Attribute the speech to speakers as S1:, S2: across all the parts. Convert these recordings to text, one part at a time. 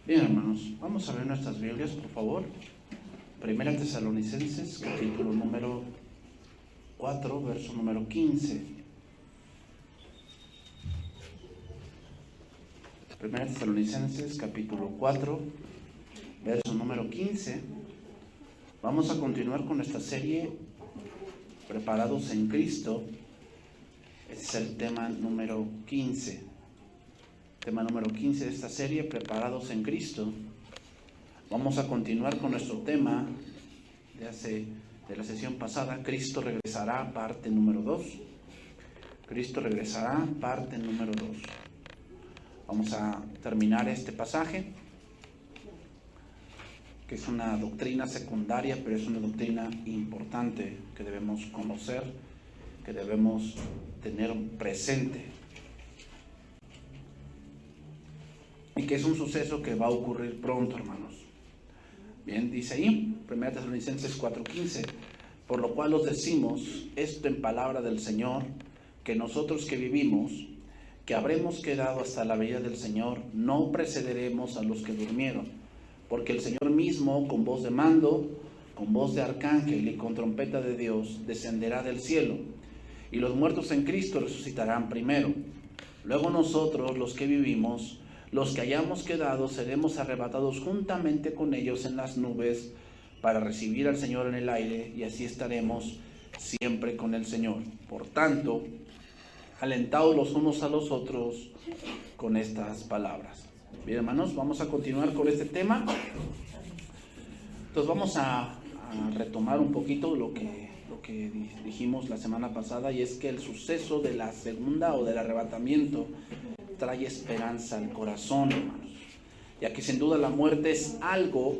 S1: Bien, hermanos, vamos a ver nuestras Biblias, por favor. Primera Tesalonicenses, capítulo número 4, verso número 15. Primera Tesalonicenses, capítulo 4, verso número 15. Vamos a continuar con esta serie, Preparados en Cristo. Ese es el tema número 15. Tema número 15 de esta serie, Preparados en Cristo. Vamos a continuar con nuestro tema de la sesión pasada, Cristo regresará, parte número 2. Cristo regresará, parte número 2. Vamos a terminar este pasaje, que es una doctrina secundaria, pero es una doctrina importante que debemos conocer, que debemos tener presente. Y que es un suceso que va a ocurrir pronto, hermanos. Bien, dice ahí, 1 Tesalonicenses 4:15, por lo cual os decimos esto en palabra del Señor, que nosotros que vivimos, que habremos quedado hasta la venida del Señor, no precederemos a los que durmieron, porque el Señor mismo, con voz de mando, con voz de arcángel y con trompeta de Dios, descenderá del cielo, y los muertos en Cristo resucitarán primero. Luego nosotros, los que vivimos, los que hayamos quedado, seremos arrebatados juntamente con ellos en las nubes para recibir al Señor en el aire, y así estaremos siempre con el Señor. Por tanto, alentaos los unos a los otros con estas palabras. Bien, hermanos, vamos a continuar con este tema. Entonces vamos a retomar un poquito lo que dijimos la semana pasada, y es que el suceso de la segunda o del arrebatamiento trae esperanza al corazón, hermanos, ya que sin duda la muerte es algo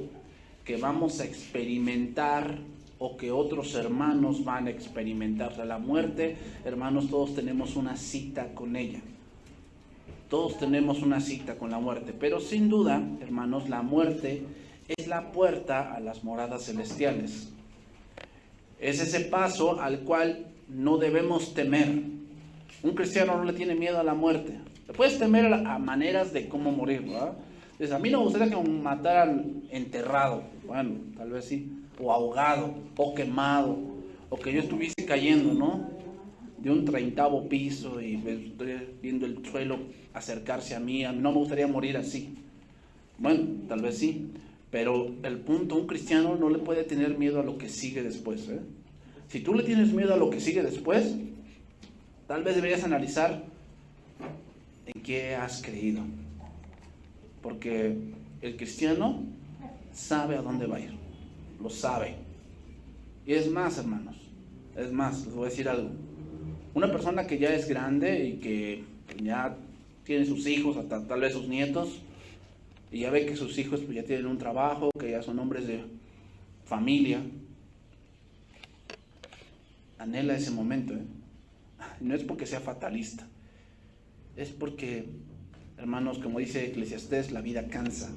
S1: que vamos a experimentar o que otros hermanos van a experimentar. O sea, la muerte, hermanos, todos tenemos una cita con ella. Todos tenemos una cita con la muerte, pero sin duda, hermanos, la muerte es la puerta a las moradas celestiales. Es ese paso al cual no debemos temer. Un cristiano no le tiene miedo a la muerte. Le puedes temer a maneras de cómo morir, ¿verdad? Entonces, a mí no me gustaría que me mataran enterrado, bueno, tal vez sí, o ahogado, o quemado, o que yo estuviese cayendo, ¿no?, de un 30º piso y viendo el suelo acercarse a mí no me gustaría morir así. Bueno, tal vez sí, pero el punto, un cristiano no le puede tener miedo a lo que sigue después, ¿eh? Si tú le tienes miedo a lo que sigue después, tal vez deberías analizar en qué has creído, porque el cristiano sabe a dónde va a ir, lo sabe. Y es más, hermanos, es más, les voy a decir algo. Una persona que ya es grande y que ya tiene sus hijos, hasta tal vez sus nietos, y ya ve que sus hijos pues ya tienen un trabajo, que ya son hombres de familia, anhela ese momento, ¿eh? No es porque sea fatalista, es porque, hermanos, como dice Eclesiastés, la vida cansa.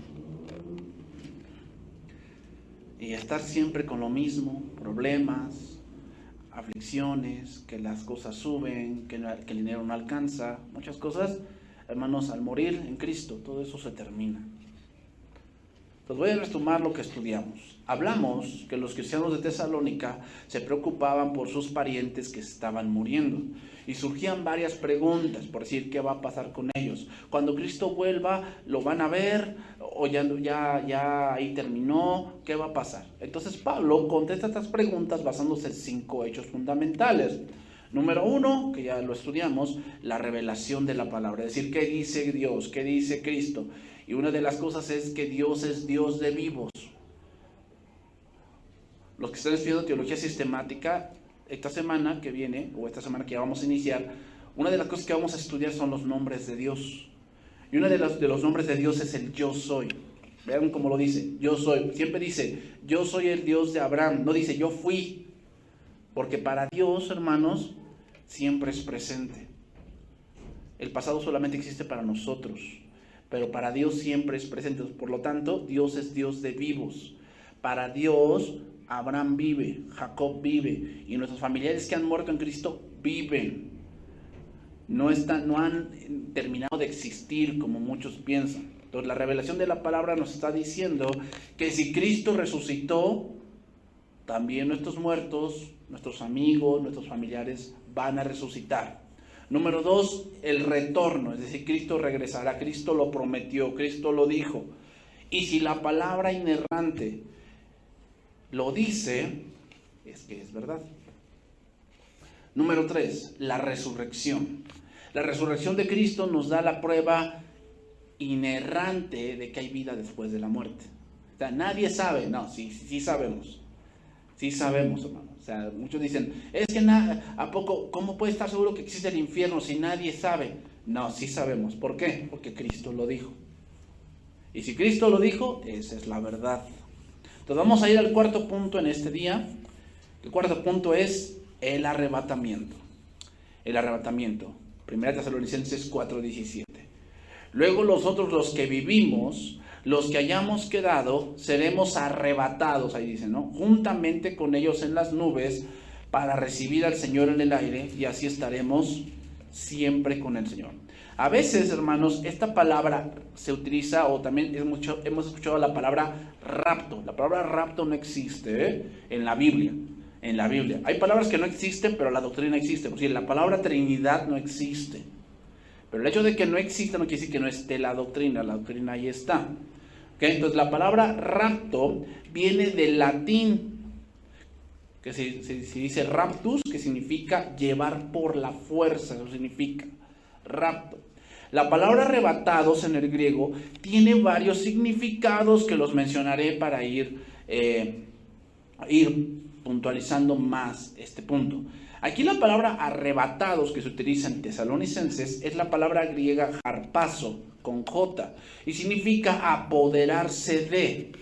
S1: Y estar siempre con lo mismo, problemas, aflicciones, que las cosas suben, que el dinero no alcanza, muchas cosas, hermanos, al morir en Cristo, todo eso se termina. Entonces voy a retomar lo que estudiamos. Hablamos que los cristianos de Tesalónica se preocupaban por sus parientes que estaban muriendo. Y surgían varias preguntas, por decir, ¿qué va a pasar con ellos? Cuando Cristo vuelva, ¿lo van a ver? ¿O ya ahí terminó? ¿Qué va a pasar? Entonces Pablo contesta estas preguntas basándose en 5 hechos fundamentales. Número 1, que ya lo estudiamos, la revelación de la palabra. Es decir, ¿qué dice Dios? ¿Qué dice Cristo? Y una de las cosas es que Dios es Dios de vivos. Los que están estudiando teología sistemática, esta semana que viene, o esta semana que ya vamos a iniciar, una de las cosas que vamos a estudiar son los nombres de Dios. Y uno de los nombres de Dios es el yo soy. Vean cómo lo dice, yo soy. Siempre dice, yo soy el Dios de Abraham. No dice, yo fui. Porque para Dios, hermanos, siempre es presente. El pasado solamente existe para nosotros, pero para Dios siempre es presente. Por lo tanto, Dios es Dios de vivos. Para Dios, Abraham vive, Jacob vive, y nuestros familiares que han muerto en Cristo viven. no han terminado de existir como muchos piensan. Entonces la revelación de la palabra nos está diciendo que si Cristo resucitó, también nuestros muertos, nuestros amigos, nuestros familiares van a resucitar. Número 2, el retorno, es decir, Cristo regresará, Cristo lo prometió, Cristo lo dijo. Y si la palabra inerrante lo dice, es que es verdad. Número 3, la resurrección. La resurrección de Cristo nos da la prueba inerrante de que hay vida después de la muerte. O sea, nadie sabe, no, sí sabemos. Sí sabemos, hermano. O sea, muchos dicen, es que ¿a poco, cómo puede estar seguro que existe el infierno si nadie sabe? No, sí sabemos. ¿Por qué? Porque Cristo lo dijo. Y si Cristo lo dijo, esa es la verdad. Entonces vamos a ir al cuarto punto en este día. El cuarto punto es el arrebatamiento. El arrebatamiento. 1 Tesalonicenses 4:17. Luego nosotros los que vivimos, los que hayamos quedado, seremos arrebatados, ahí dice, ¿no? Juntamente con ellos en las nubes para recibir al Señor en el aire y así estaremos siempre con el Señor. A veces, hermanos, esta palabra se utiliza, o también hemos escuchado la palabra rapto. La palabra rapto no existe en la Biblia. En la Biblia. Hay palabras que no existen, pero la doctrina existe. Por decir, la palabra Trinidad no existe. Pero el hecho de que no exista no quiere decir que no esté la doctrina ahí está. ¿Okay? Entonces la palabra rapto viene del latín, que se dice raptus, que significa llevar por la fuerza, eso significa rapto. La palabra arrebatados en el griego tiene varios significados que los mencionaré para ir puntualizando más este punto. Aquí la palabra arrebatados que se utiliza en Tesalonicenses es la palabra griega harpazo, con J, y significa apoderarse de.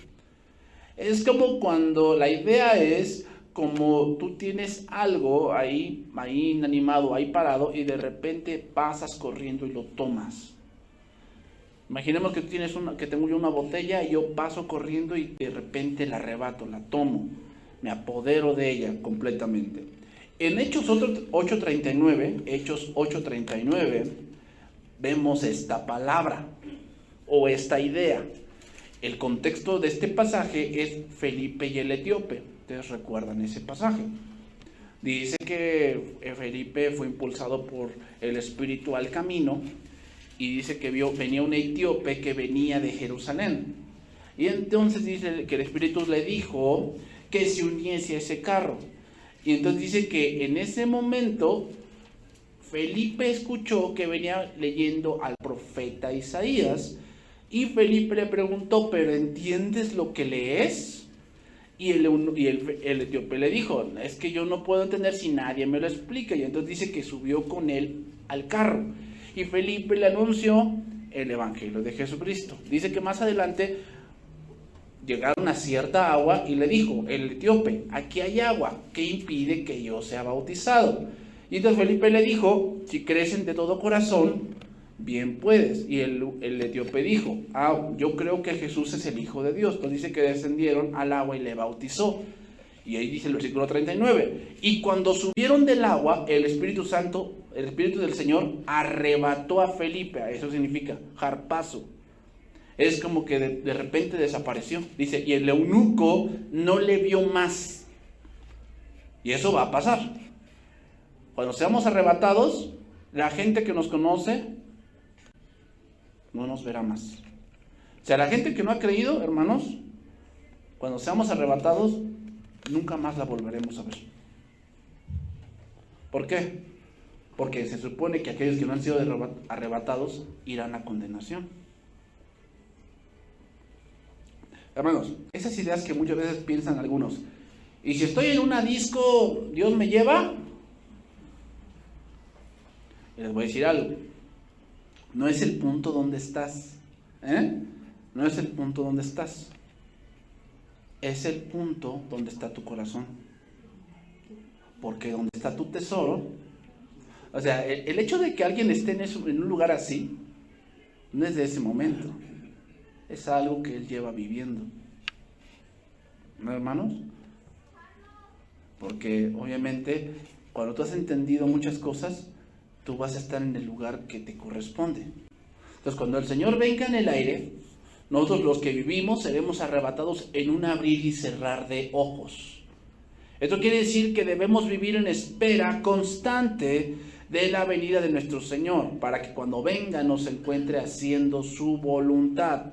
S1: Es como cuando la idea es como tú tienes algo ahí inanimado, ahí parado, y de repente pasas corriendo y lo tomas. Imaginemos que que tengo yo una botella y yo paso corriendo y de repente la arrebato, la tomo, me apodero de ella completamente. En Hechos 8:39, vemos esta palabra o esta idea. El contexto de este pasaje es Felipe y el etíope. Ustedes recuerdan ese pasaje. Dice que Felipe fue impulsado por el Espíritu al camino y dice que venía un etíope que venía de Jerusalén. Y entonces dice que el Espíritu le dijo que se uniese a ese carro. Y entonces dice que en ese momento Felipe escuchó que venía leyendo al profeta Isaías y Felipe le preguntó, ¿pero entiendes lo que lees? Y el etíope le dijo, es que yo no puedo entender si nadie me lo explica. Y entonces dice que subió con él al carro y Felipe le anunció el evangelio de Jesucristo. Dice que más adelante llegaron a cierta agua y le dijo el etíope, aquí hay agua, ¿qué impide que yo sea bautizado? Y entonces Felipe le dijo, si crees de todo corazón, bien puedes. Y el etíope dijo, yo creo que Jesús es el Hijo de Dios. Entonces dice que descendieron al agua y le bautizó. Y ahí dice el versículo 39, y cuando subieron del agua, el Espíritu Santo, el Espíritu del Señor, arrebató a Felipe. Eso significa harpazo. Es como que de repente desapareció. Dice, y el eunuco no le vio más. Y eso va a pasar. Cuando seamos arrebatados, la gente que nos conoce no nos verá más. O sea, la gente que no ha creído, hermanos, cuando seamos arrebatados, nunca más la volveremos a ver. ¿Por qué? Porque se supone que aquellos que no han sido arrebatados irán a condenación. Hermanos, esas ideas que muchas veces piensan algunos, y si estoy en una disco, ¿Dios me lleva? Y les voy a decir algo, no es el punto donde estás, no es el punto donde estás, es el punto donde está tu corazón, porque donde está tu tesoro, o sea, el hecho de que alguien esté en un lugar así, no es de ese momento, es algo que él lleva viviendo, ¿no, hermanos? Porque obviamente cuando tú has entendido muchas cosas, tú vas a estar en el lugar que te corresponde. Entonces cuando el Señor venga en el aire, Nosotros los que vivimos seremos arrebatados en un abrir y cerrar de ojos. Esto quiere decir que debemos vivir en espera constante de la venida de nuestro Señor, para que cuando venga nos encuentre haciendo su voluntad.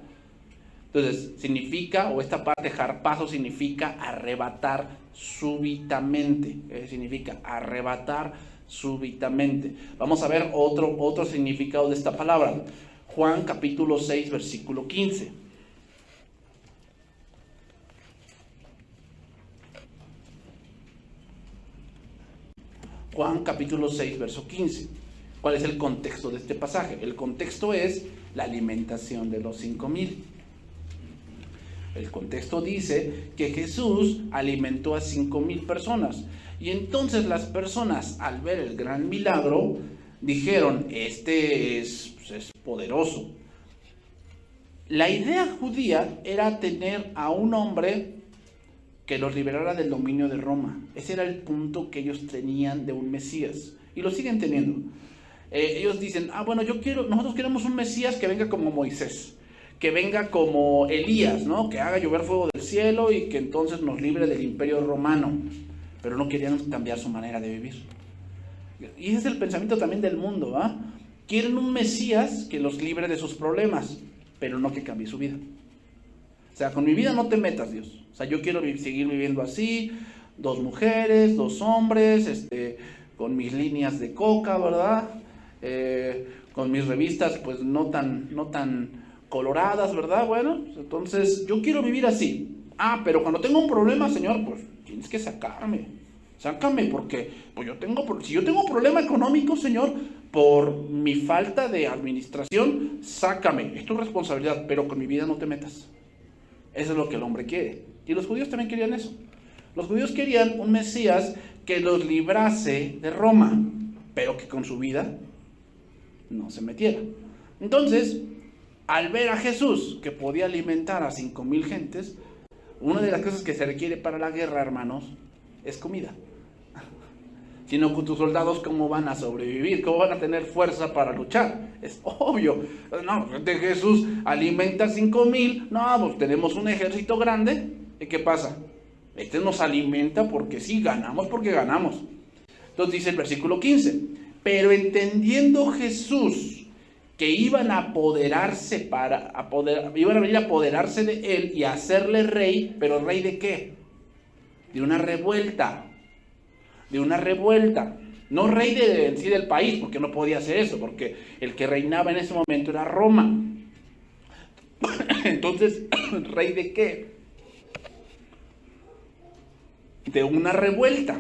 S1: Entonces, significa, o esta parte harpazo significa arrebatar súbitamente. Significa arrebatar súbitamente. Vamos a ver otro significado de esta palabra. Juan capítulo 6, versículo 15. Juan capítulo 6, verso 15. ¿Cuál es el contexto de este pasaje? El contexto es la alimentación de los 5,000. El contexto dice que Jesús alimentó a 5,000 personas. Y entonces las personas, al ver el gran milagro, dijeron, este es poderoso. La idea judía era tener a un hombre que los liberara del dominio de Roma. Ese era el punto que ellos tenían de un Mesías. Y lo siguen teniendo. Ellos dicen, bueno, nosotros queremos un Mesías que venga como Moisés, que venga como Elías, ¿no? Que haga llover fuego del cielo y que entonces nos libre del imperio romano. Pero no querían cambiar su manera de vivir. Y ese es el pensamiento también del mundo, ¿va? Quieren un Mesías que los libre de sus problemas, pero no que cambie su vida. O sea, con mi vida no te metas, Dios. O sea, yo quiero seguir viviendo así, 2 mujeres, 2 hombres, con mis líneas de coca, ¿verdad? Con mis revistas, pues no tan coloradas, ¿verdad? Bueno, entonces yo quiero vivir así. Pero cuando tengo un problema, Señor, pues tienes que sacarme, porque pues si yo tengo un problema económico, Señor, por mi falta de administración, sácame, es tu responsabilidad, pero con mi vida no te metas. Eso es lo que el hombre quiere. Y los judíos también querían eso. Los judíos querían un Mesías que los librase de Roma, pero que con su vida no se metiera. Entonces, al ver a Jesús que podía alimentar a 5,000 gentes, una de las cosas que se requiere para la guerra, hermanos, es comida. Si no, con tus soldados, ¿cómo van a sobrevivir? ¿Cómo van a tener fuerza para luchar? Es obvio. No, de Jesús alimenta 5,000. No, pues tenemos un ejército grande. ¿Y qué pasa? Nos alimenta porque sí, ganamos porque ganamos. Entonces dice el versículo 15. Pero entendiendo Jesús que iban a venir a apoderarse de él y a hacerle rey, pero ¿rey de qué? De una revuelta. No rey del país, porque no podía hacer eso, porque el que reinaba en ese momento era Roma. Entonces, ¿rey de qué? De una revuelta.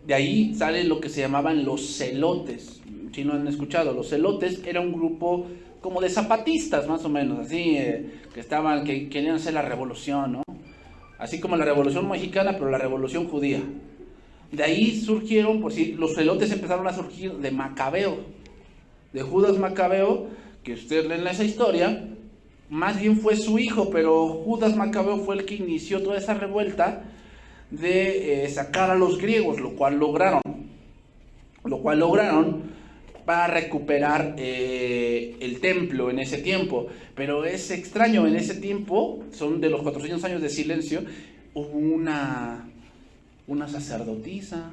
S1: De ahí sale lo que se llamaban los celotes. Si no han escuchado, los celotes era un grupo como de zapatistas, más o menos, así, que querían hacer la revolución, ¿no? Así como la revolución mexicana, pero la revolución judía. De ahí surgieron, los celotes empezaron a surgir de Macabeo, de Judas Macabeo, que ustedes leen esa historia, más bien fue su hijo, pero Judas Macabeo fue el que inició toda esa revuelta de sacar a los griegos, lo cual lograron para recuperar el templo en ese tiempo. Pero es extraño, en ese tiempo, son de los 400 años de silencio, hubo una sacerdotisa,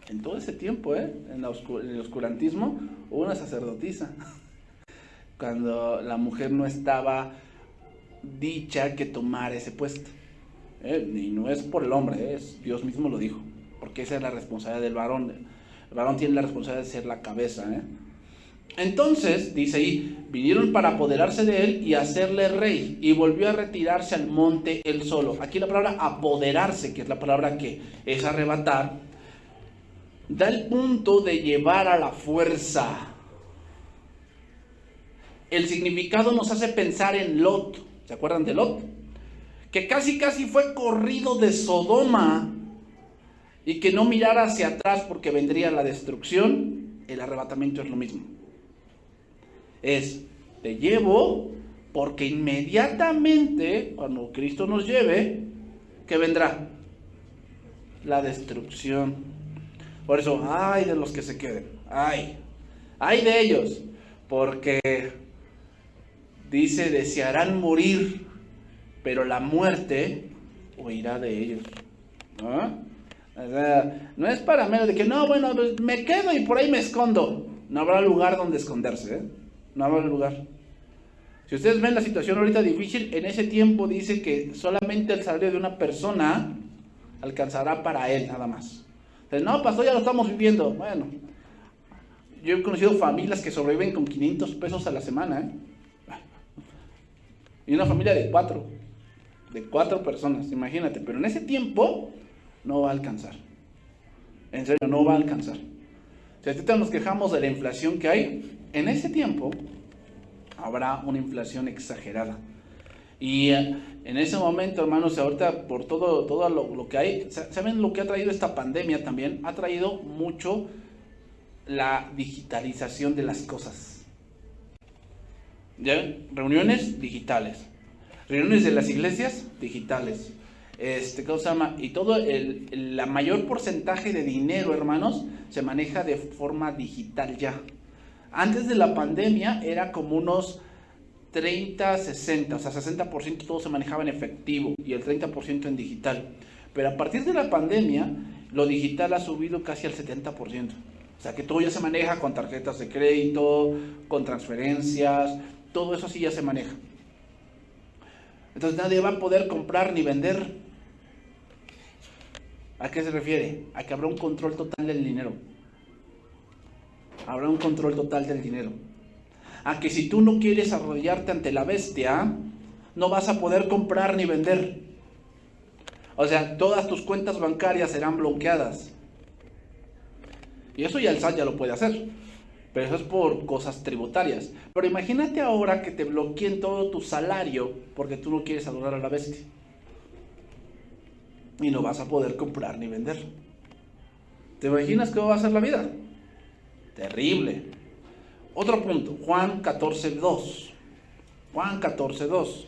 S1: en todo ese tiempo, en el oscurantismo, hubo una sacerdotisa, cuando la mujer no estaba dicha que tomara ese puesto, y no es por el hombre, Dios mismo lo dijo, porque esa es la responsabilidad del varón. El varón tiene la responsabilidad de ser la cabeza, Entonces, dice ahí, vinieron para apoderarse de él y hacerle rey, y volvió a retirarse al monte él solo. Aquí la palabra apoderarse, que es la palabra que es arrebatar, da el punto de llevar a la fuerza. El significado nos hace pensar en Lot. ¿Se acuerdan de Lot? Que casi fue corrido de Sodoma y que no mirara hacia atrás porque vendría la destrucción. El arrebatamiento es lo mismo. Te llevo porque inmediatamente cuando Cristo nos lleve, ¿qué vendrá? La destrucción. Por eso, ay de los que se queden, ay de ellos, porque dice, desearán morir, pero la muerte huirá de ellos. ¿No? O sea, no es para menos de que, no, bueno, pues me quedo y por ahí me escondo. No habrá lugar donde esconderse, ¿eh? No habrá lugar. Si ustedes ven la situación ahorita difícil, en ese tiempo dice que solamente el salario de una persona alcanzará para él, nada más. Entonces, no, pastor, ya lo estamos viviendo. Bueno, yo he conocido familias que sobreviven con 500 pesos a la semana, ¿eh? Y una familia de cuatro personas, imagínate. Pero en ese tiempo no va a alcanzar. En serio, no va a alcanzar. Si ahorita nos quejamos de la inflación que hay, en ese tiempo habrá una inflación exagerada. Y en ese momento, hermanos, ahorita por todo lo que hay, ¿saben lo que ha traído esta pandemia también? Ha traído mucho la digitalización de las cosas. ¿Ya? Reuniones digitales. Reuniones de las iglesias digitales. ¿Cómo se llama? Y todo la mayor porcentaje de dinero, hermanos, se maneja de forma digital ya. Antes de la pandemia era como unos 30, 60, o sea, 60% todo se manejaba en efectivo y el 30% en digital. Pero a partir de la pandemia, lo digital ha subido casi al 70%. O sea, que todo ya se maneja con tarjetas de crédito, con transferencias, todo eso sí ya se maneja. Entonces nadie va a poder comprar ni vender. ¿A qué se refiere? A que habrá un control total del dinero. Habrá un control total del dinero. A que si tú no quieres arrodillarte ante la bestia, no vas a poder comprar ni vender. O sea, todas tus cuentas bancarias serán bloqueadas. Y eso ya el SAT ya lo puede hacer. Pero eso es por cosas tributarias. Pero imagínate ahora que te bloqueen todo tu salario porque tú no quieres adorar a la bestia. Y no vas a poder comprar ni vender. ¿Te imaginas cómo va a ser la vida? Terrible. Otro punto, Juan 14:2. Juan 14:2.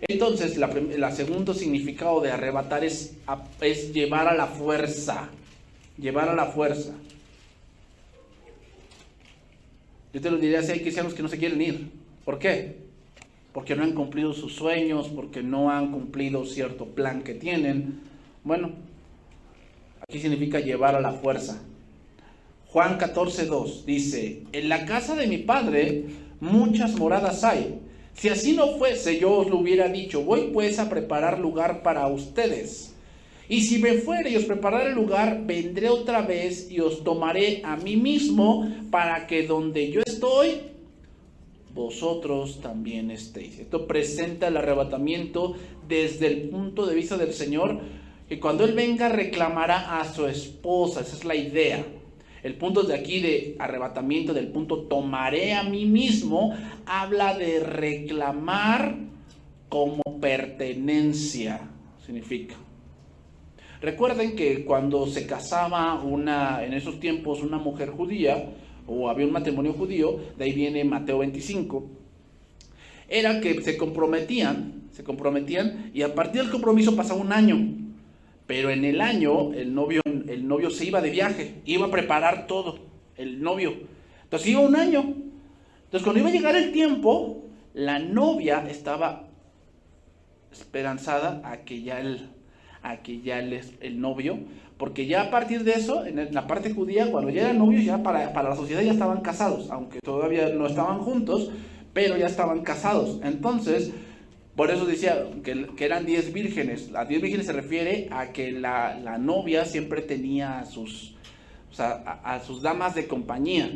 S1: Entonces, el segundo significado de arrebatar es llevar a la fuerza. Llevar a la fuerza. Yo te lo diría si hay cristianos que no se quieren ir. ¿Por qué? Porque no han cumplido sus sueños, porque no han cumplido cierto plan que tienen. Bueno, aquí significa llevar a la fuerza. Juan 14:2 dice, en la casa de mi padre muchas moradas hay. Si así no fuese, yo os lo hubiera dicho, voy pues a preparar lugar para ustedes. Y si me fuere y os prepararé el lugar, vendré otra vez y os tomaré a mí mismo, para que donde yo estoy, vosotros también estéis. Esto presenta el arrebatamiento desde el punto de vista del Señor, que cuando Él venga reclamará a su esposa. Esa es la idea. El punto de aquí de arrebatamiento, del punto tomaré a mí mismo, habla de reclamar como pertenencia, significa. Recuerden que cuando se casaba en esos tiempos una mujer judía, o había un matrimonio judío, de ahí viene Mateo 25, era que se comprometían, y a partir del compromiso pasaba un año, pero en el año el novio se iba de viaje, iba a preparar todo, el novio, entonces iba un año, entonces cuando iba a llegar el tiempo, la novia estaba esperanzada a que ya el novio, porque ya a partir de eso, en la parte judía, cuando ya eran novios, ya para la sociedad ya estaban casados, aunque todavía no estaban juntos, pero ya estaban casados. Entonces, por eso decía que eran 10 vírgenes. Las 10 vírgenes se refiere a que la novia siempre tenía a sus damas de compañía.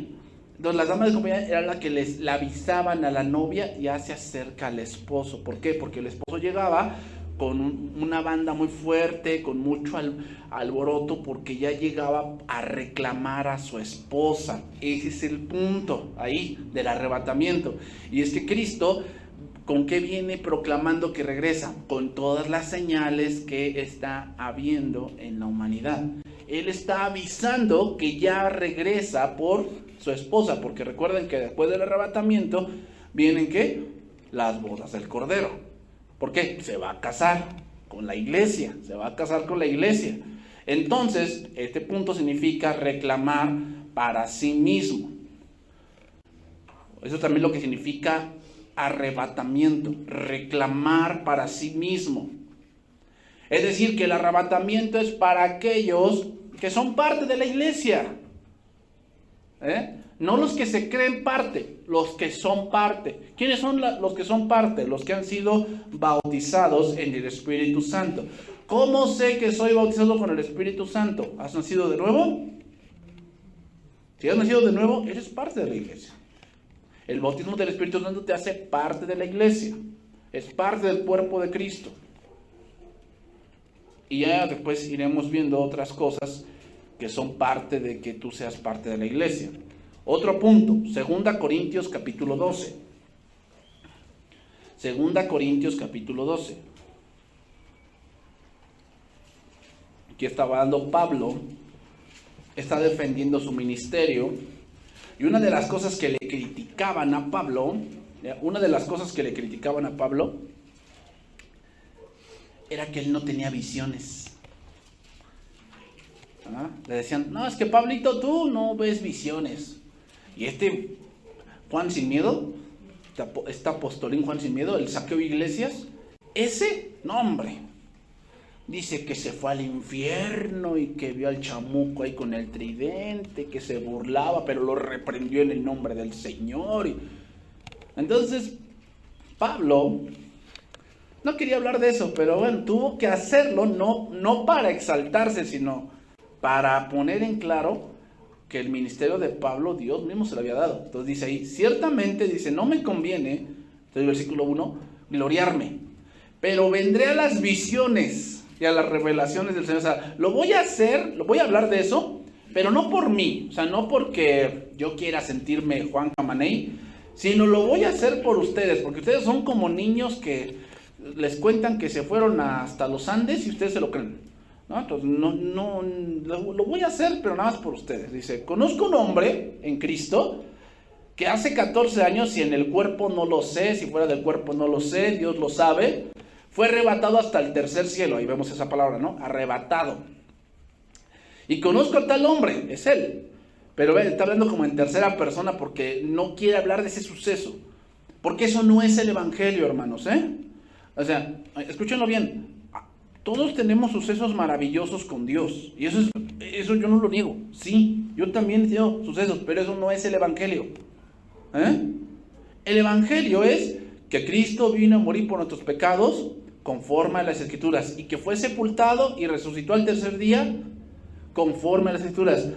S1: Entonces las damas de compañía eran las que le avisaban a la novia, ya se acerca al esposo. ¿Por qué? Porque el esposo llegaba con una banda muy fuerte, con mucho alboroto, porque ya llegaba a reclamar a su esposa. Ese es el punto ahí del arrebatamiento. Y es que Cristo, ¿con qué viene proclamando que regresa? Con todas las señales que está habiendo en la humanidad. Él está avisando que ya regresa por su esposa, porque recuerden que después del arrebatamiento vienen ¿qué? Las bodas del Cordero. ¿Por qué? Se va a casar con la iglesia, Entonces, este punto significa reclamar para sí mismo. Eso también lo que significa arrebatamiento, reclamar para sí mismo. Es decir, que el arrebatamiento es para aquellos que son parte de la iglesia. No los que se creen parte, los que son parte. ¿Quiénes son los que son parte? Los que han sido bautizados en el Espíritu Santo. ¿Cómo sé que soy bautizado con el Espíritu Santo? ¿Has nacido de nuevo? Si has nacido de nuevo, eres parte de la iglesia. El bautismo del Espíritu Santo te hace parte de la iglesia. Es parte del cuerpo de Cristo. Y ya después iremos viendo otras cosas que son parte de que tú seas parte de la iglesia. Otro punto, 2 Corintios capítulo 12. 2 Corintios capítulo 12. Aquí estaba dando Pablo, está defendiendo su ministerio, y una de las cosas que le criticaban a Pablo, era que él no tenía visiones. Le decían, no, es que Pablito, tú no ves visiones. Y Juan Sin Miedo, este apostolín Juan Sin Miedo, el saqueo iglesias, ese, no hombre, dice que se fue al infierno y que vio al chamuco ahí con el tridente, que se burlaba, pero lo reprendió en el nombre del Señor. Entonces, Pablo no quería hablar de eso, pero bueno, tuvo que hacerlo, no para exaltarse, sino para poner en claro que el ministerio de Pablo Dios mismo se lo había dado. Entonces dice ahí, ciertamente, dice, no me conviene, entonces versículo 1, gloriarme, pero vendré a las visiones y a las revelaciones del Señor. O sea, lo voy a hacer, lo voy a hablar de eso, pero no por mí, o sea, no porque yo quiera sentirme Juan Camaney, sino lo voy a hacer por ustedes, porque ustedes son como niños que les cuentan que se fueron hasta los Andes y ustedes se lo creen. ¿No? Entonces, lo voy a hacer, pero nada más por ustedes. Dice, conozco un hombre en Cristo que hace 14 años, si en el cuerpo no lo sé, si fuera del cuerpo no lo sé, Dios lo sabe, fue arrebatado hasta el tercer cielo. Ahí vemos esa palabra, ¿no? Arrebatado. Y conozco a tal hombre, es él. Pero está hablando como en tercera persona porque no quiere hablar de ese suceso. Porque eso no es el evangelio, hermanos, O sea, escúchenlo bien. Todos tenemos sucesos maravillosos con Dios. Y eso yo no lo niego. Sí, yo también he tenido sucesos, pero eso no es el evangelio. El evangelio es que Cristo vino a morir por nuestros pecados, conforme a las Escrituras, y que fue sepultado y resucitó al tercer día, conforme a las Escrituras.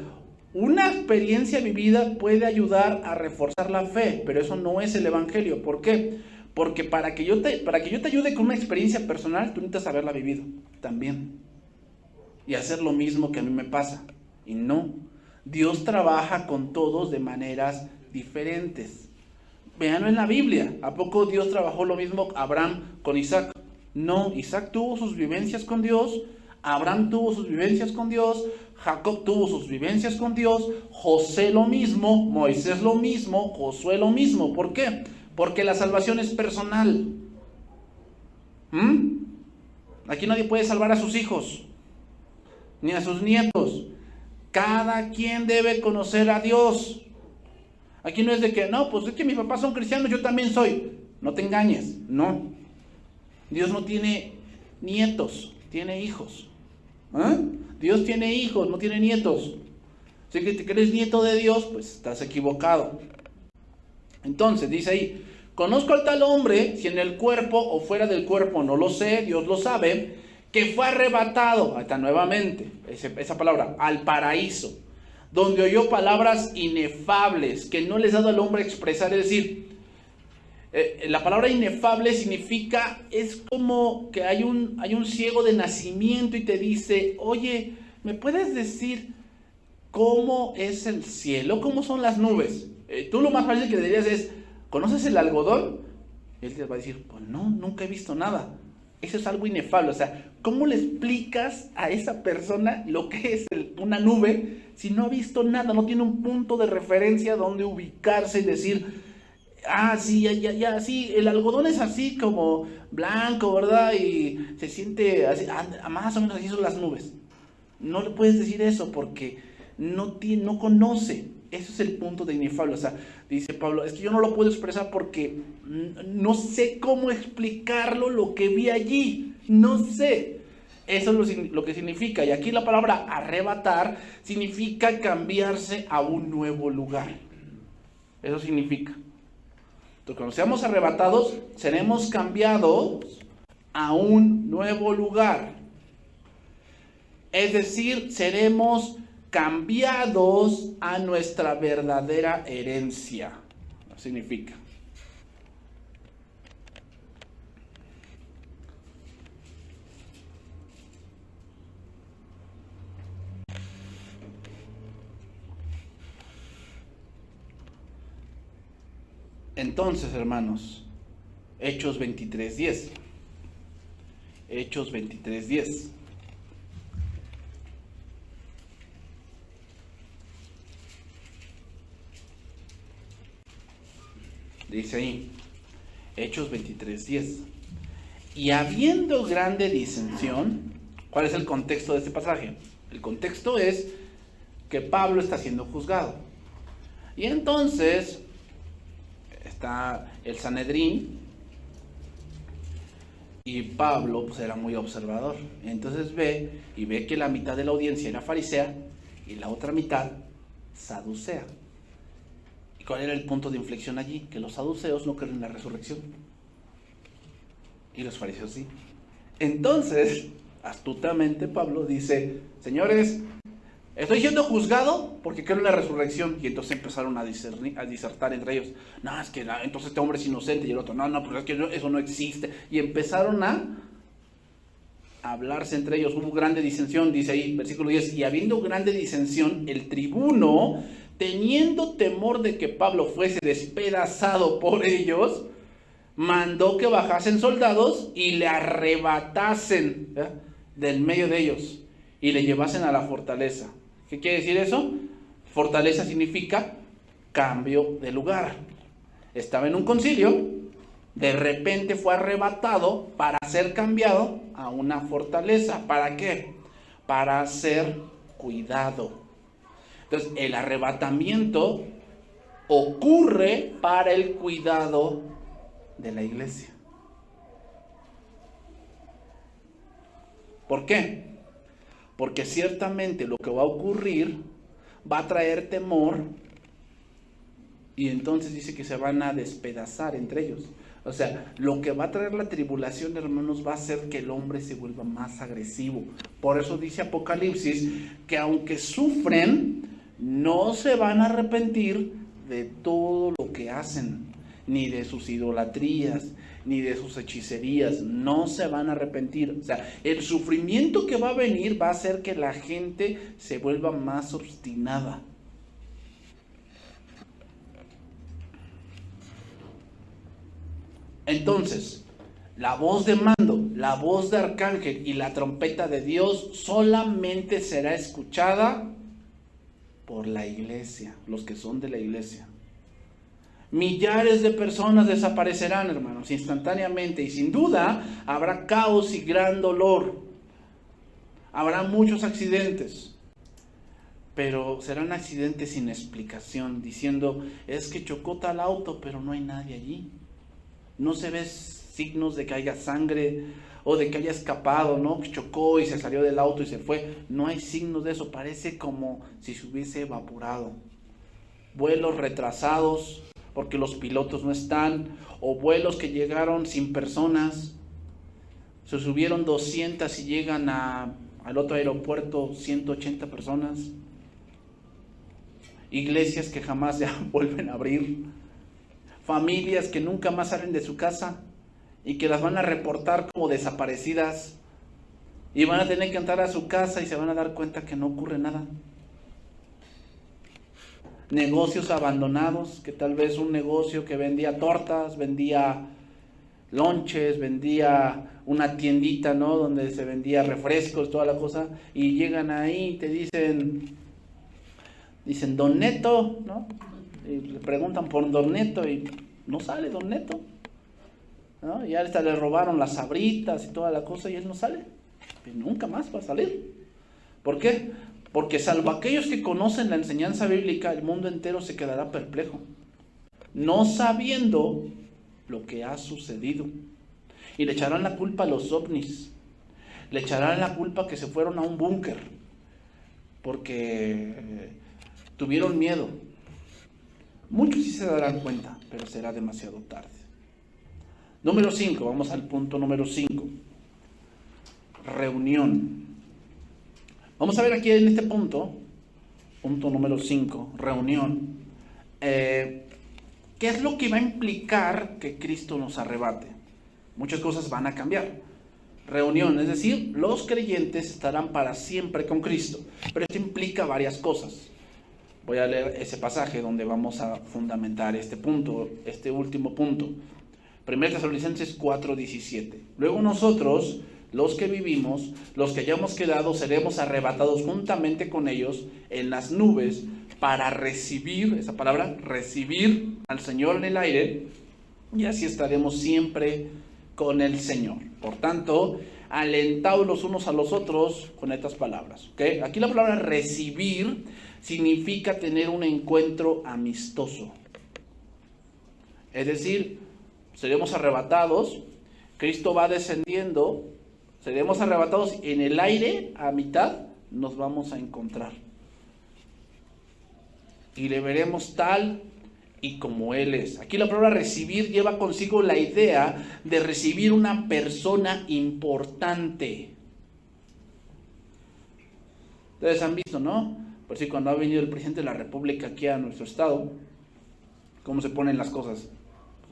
S1: Una experiencia vivida puede ayudar a reforzar la fe, pero eso no es el evangelio. ¿Por qué? Porque para que yo te ayude con una experiencia personal, tú necesitas haberla vivido también. Y hacer lo mismo que a mí me pasa. Y no. Dios trabaja con todos de maneras diferentes. Véanlo en la Biblia. ¿A poco Dios trabajó lo mismo Abraham con Isaac? No, Isaac tuvo sus vivencias con Dios, Abraham tuvo sus vivencias con Dios, Jacob tuvo sus vivencias con Dios, José lo mismo, Moisés lo mismo, Josué lo mismo. ¿Por qué? Porque la salvación es personal. Aquí nadie puede salvar a sus hijos, ni a sus nietos. Cada quien debe conocer a Dios. Aquí no es de que, no, pues es que mis papás son cristianos, yo también soy. No te engañes, no. Dios no tiene nietos, tiene hijos. Dios tiene hijos, no tiene nietos. Si que eres nieto de Dios, pues estás equivocado. Entonces, dice ahí, conozco al tal hombre, si en el cuerpo o fuera del cuerpo, no lo sé, Dios lo sabe, que fue arrebatado, ahí está nuevamente, esa palabra, al paraíso, donde oyó palabras inefables, que no les ha dado al hombre expresar. Es decir, la palabra inefable significa, es como que hay un ciego de nacimiento y te dice, oye, ¿me puedes decir cómo es el cielo? ¿Cómo son las nubes? Tú lo más fácil que le dirías es, ¿conoces el algodón? Y él te va a decir, pues no, nunca he visto nada. Eso es algo inefable. O sea, ¿cómo le explicas a esa persona lo que es una nube si no ha visto nada? No tiene un punto de referencia donde ubicarse y decir, sí, ya, sí, el algodón es así como blanco, ¿verdad? Y se siente así, más o menos así son las nubes. No le puedes decir eso porque no conoce. Eso es el punto de inefable. O sea, dice Pablo, es que yo no lo puedo expresar porque no sé cómo explicarlo lo que vi allí. No sé. Eso es lo que significa. Y aquí la palabra arrebatar significa cambiarse a un nuevo lugar. Eso significa. Entonces, cuando seamos arrebatados, seremos cambiados a un nuevo lugar. Es decir, seremos cambiados a nuestra verdadera herencia. Eso significa. Entonces, hermanos, Hechos 23:10. Hechos 23:10. Dice ahí, Hechos 23:10. Y habiendo grande disensión, ¿cuál es el contexto de este pasaje? El contexto es que Pablo está siendo juzgado. Y entonces está el Sanedrín y Pablo pues era muy observador. Entonces ve que la mitad de la audiencia era farisea y la otra mitad saducea. ¿Y cuál era el punto de inflexión allí? Que los saduceos no creen en la resurrección y los fariseos sí. Entonces, astutamente Pablo dice, señores, estoy siendo juzgado porque creo en la resurrección. Y entonces empezaron a disertar entre ellos. No, es que entonces este hombre es inocente. Y el otro, no, pero es que eso no existe. Y empezaron a hablarse entre ellos. Hubo grande disensión, dice ahí, versículo 10. Y habiendo grande disensión, el tribuno, teniendo temor de que Pablo fuese despedazado por ellos, mandó que bajasen soldados y le arrebatasen del medio de ellos y le llevasen a la fortaleza. ¿Qué quiere decir eso? Fortaleza significa cambio de lugar. Estaba en un concilio, de repente fue arrebatado para ser cambiado a una fortaleza. ¿Para qué? Para ser cuidado. Entonces, el arrebatamiento ocurre para el cuidado de la iglesia. ¿Por qué? Porque ciertamente lo que va a ocurrir va a traer temor y entonces dice que se van a despedazar entre ellos. O sea, lo que va a traer la tribulación, hermanos, va a hacer que el hombre se vuelva más agresivo. Por eso dice Apocalipsis que aunque sufren, no se van a arrepentir de todo lo que hacen, ni de sus idolatrías, ni de sus hechicerías. No se van a arrepentir. O sea, el sufrimiento que va a venir va a hacer que la gente se vuelva más obstinada. Entonces, la voz de mando, la voz de arcángel y la trompeta de Dios solamente será escuchada por la iglesia, los que son de la iglesia. Millares de personas desaparecerán, hermanos, instantáneamente, y sin duda habrá caos y gran dolor. Habrá muchos accidentes, pero serán accidentes sin explicación, diciendo, es que chocó tal auto, pero no hay nadie allí. No se ven signos de que haya sangre o de que haya escapado, ¿no? Que chocó y se salió del auto y se fue. No hay signos de eso, parece como si se hubiese evaporado. Vuelos retrasados porque los pilotos no están, o vuelos que llegaron sin personas. Se subieron 200 y llegan al otro aeropuerto 180 personas. Iglesias que jamás ya vuelven a abrir. Familias que nunca más salen de su casa y que las van a reportar como desaparecidas y van a tener que entrar a su casa y se van a dar cuenta que no ocurre nada. Negocios abandonados, que tal vez un negocio que vendía tortas, vendía lonches, vendía una tiendita, ¿no? Donde se vendía refrescos, toda la cosa, y llegan ahí y te dicen Don Neto, ¿no? Y le preguntan por Don Neto y no sale Don Neto, ¿no? Y hasta le robaron las sabritas y toda la cosa y él no sale, y nunca más va a salir. ¿Por qué? Porque salvo aquellos que conocen la enseñanza bíblica, el mundo entero se quedará perplejo, no sabiendo lo que ha sucedido. Y le echarán la culpa a los ovnis, le echarán la culpa que se fueron a un búnker, porque tuvieron miedo. Muchos sí se darán cuenta, pero será demasiado tarde. Número 5, vamos al punto número 5. Reunión. Vamos a ver aquí en este punto número 5, reunión. ¿Qué es lo que va a implicar que Cristo nos arrebate? Muchas cosas van a cambiar. Reunión, es decir, los creyentes estarán para siempre con Cristo. Pero esto implica varias cosas. Voy a leer ese pasaje donde vamos a fundamentar este punto, este último punto. 1 Tesalonicenses 4:17. Luego nosotros, los que vivimos, los que hayamos quedado, seremos arrebatados juntamente con ellos en las nubes para recibir, esa palabra, recibir al Señor en el aire, y así estaremos siempre con el Señor. Por tanto, alentaos los unos a los otros con estas palabras. ¿Okay? Aquí la palabra recibir significa tener un encuentro amistoso. Es decir, seremos arrebatados, Cristo va descendiendo, seremos arrebatados en el aire, a mitad nos vamos a encontrar. Y le veremos tal y como Él es. Aquí la palabra recibir lleva consigo la idea de recibir una persona importante. Ustedes han visto, ¿no? Por si cuando ha venido el presidente de la República aquí a nuestro estado, cómo se ponen las cosas.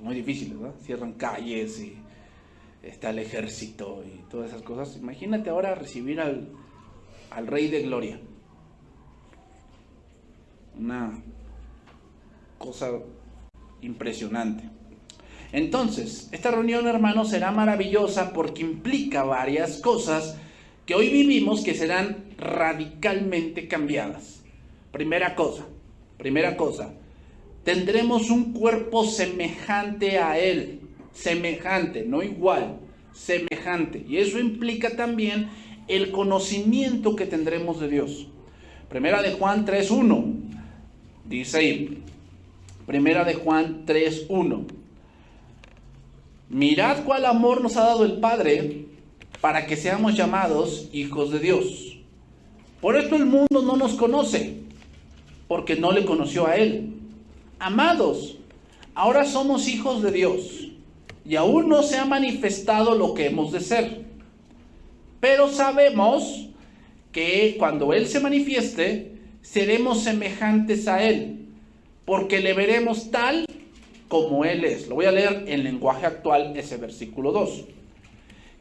S1: Muy difíciles, ¿verdad? Cierran calles y está el ejército y todas esas cosas. Imagínate ahora recibir al Rey de Gloria. Una cosa impresionante. Entonces, esta reunión, hermanos, será maravillosa porque implica varias cosas que hoy vivimos que serán radicalmente cambiadas. Primera cosa, tendremos un cuerpo semejante a Él, semejante, no igual, semejante. Y eso implica también el conocimiento que tendremos de Dios. Primera de Juan 3:1, dice ahí, Primera de Juan 3:1, mirad cuál amor nos ha dado el Padre para que seamos llamados hijos de Dios. Por esto el mundo no nos conoce, porque no le conoció a Él. Amados, ahora somos hijos de Dios, y aún no se ha manifestado lo que hemos de ser. Pero sabemos que cuando Él se manifieste, seremos semejantes a Él, porque le veremos tal como Él es. Lo voy a leer en lenguaje actual, ese versículo 2.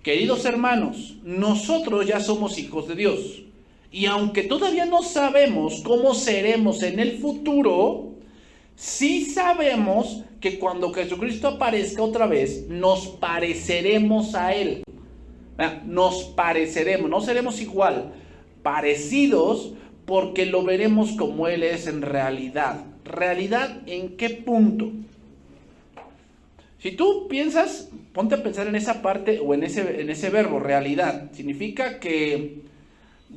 S1: Queridos hermanos, nosotros ya somos hijos de Dios, y aunque todavía no sabemos cómo seremos en el futuro, sí sabemos que cuando Jesucristo aparezca otra vez, nos pareceremos a Él. Nos pareceremos, no seremos igual, parecidos, porque lo veremos como Él es en realidad. ¿Realidad en qué punto? Si tú piensas, ponte a pensar en esa parte o en ese verbo, realidad. Significa que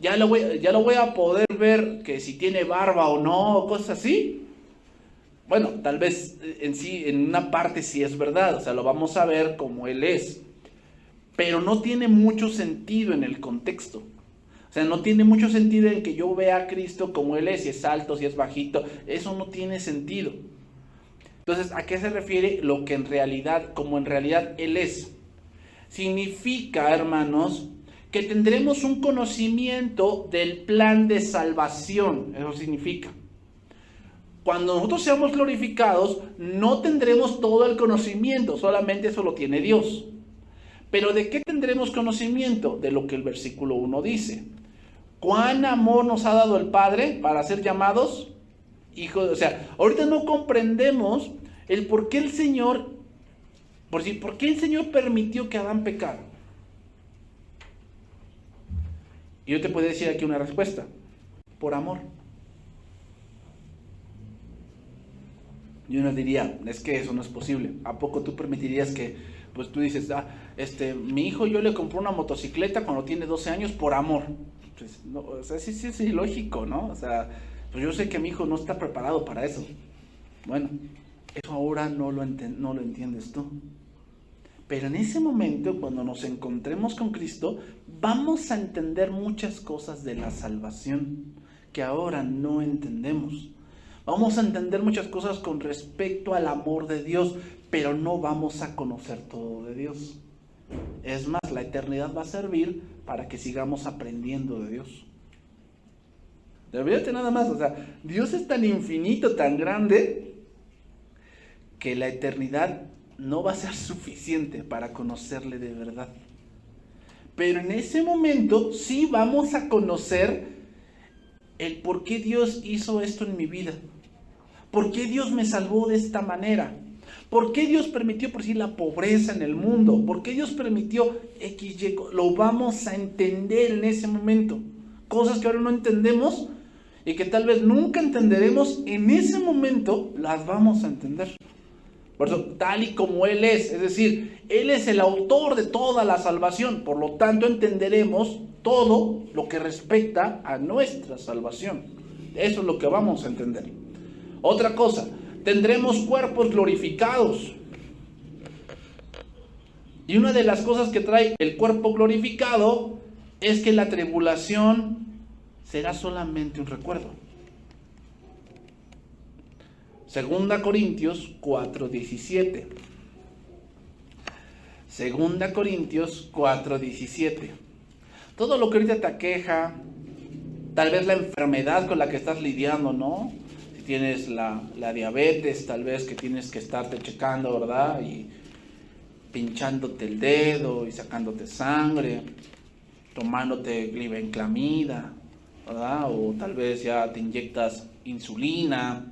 S1: ya lo voy a poder ver, que si tiene barba o no, cosas así. Bueno, tal vez en sí, en una parte sí es verdad, o sea, lo vamos a ver como Él es. Pero no tiene mucho sentido en el contexto. O sea, no tiene mucho sentido en que yo vea a Cristo como Él es, si es alto, si es bajito. Eso no tiene sentido. Entonces, ¿a qué se refiere lo que en realidad, como en realidad Él es? Significa, hermanos, que tendremos un conocimiento del plan de salvación. Eso significa. Cuando nosotros seamos glorificados, no tendremos todo el conocimiento, solamente eso lo tiene Dios. Pero ¿de qué tendremos conocimiento? De lo que el versículo 1 dice. ¿Cuán amor nos ha dado el Padre para ser llamados hijos? O sea, ahorita no comprendemos el por qué el Señor, por qué el Señor permitió que Adán pecara. Y yo te puedo decir aquí una respuesta. Por amor. Y uno diría, es que eso no es posible. ¿A poco tú permitirías que, pues tú dices, mi hijo yo le compré una motocicleta cuando tiene 12 años por amor? Pues, no, o sea, sí es ilógico, ¿no? O sea, pues yo sé que mi hijo no está preparado para eso. Bueno, eso ahora no lo entiendes tú. Pero en ese momento, cuando nos encontremos con Cristo, vamos a entender muchas cosas de la salvación que ahora no entendemos. Vamos a entender muchas cosas con respecto al amor de Dios, pero no vamos a conocer todo de Dios. Es más, la eternidad va a servir para que sigamos aprendiendo de Dios. Olvídate nada más, o sea, Dios es tan infinito, tan grande, que la eternidad no va a ser suficiente para conocerle de verdad. Pero en ese momento sí vamos a conocer el por qué Dios hizo esto en mi vida. ¿Por qué Dios me salvó de esta manera? ¿Por qué Dios permitió, por decir, la pobreza en el mundo? ¿Por qué Dios permitió XY? Lo vamos a entender en ese momento. Cosas que ahora no entendemos y que tal vez nunca entenderemos, en ese momento las vamos a entender. Por eso, tal y como Él es decir, Él es el autor de toda la salvación, por lo tanto entenderemos todo lo que respecta a nuestra salvación. Eso es lo que vamos a entender. Otra cosa, tendremos cuerpos glorificados. Y una de las cosas que trae el cuerpo glorificado es que la tribulación será solamente un recuerdo. 2 Corintios 4:17. 2 Corintios 4:17. Todo lo que ahorita te aqueja, tal vez la enfermedad con la que estás lidiando, ¿no? Si tienes la diabetes, tal vez que tienes que estarte checando, ¿verdad? Y pinchándote el dedo y sacándote sangre, tomándote glibenclamida, ¿verdad? O tal vez ya te inyectas insulina.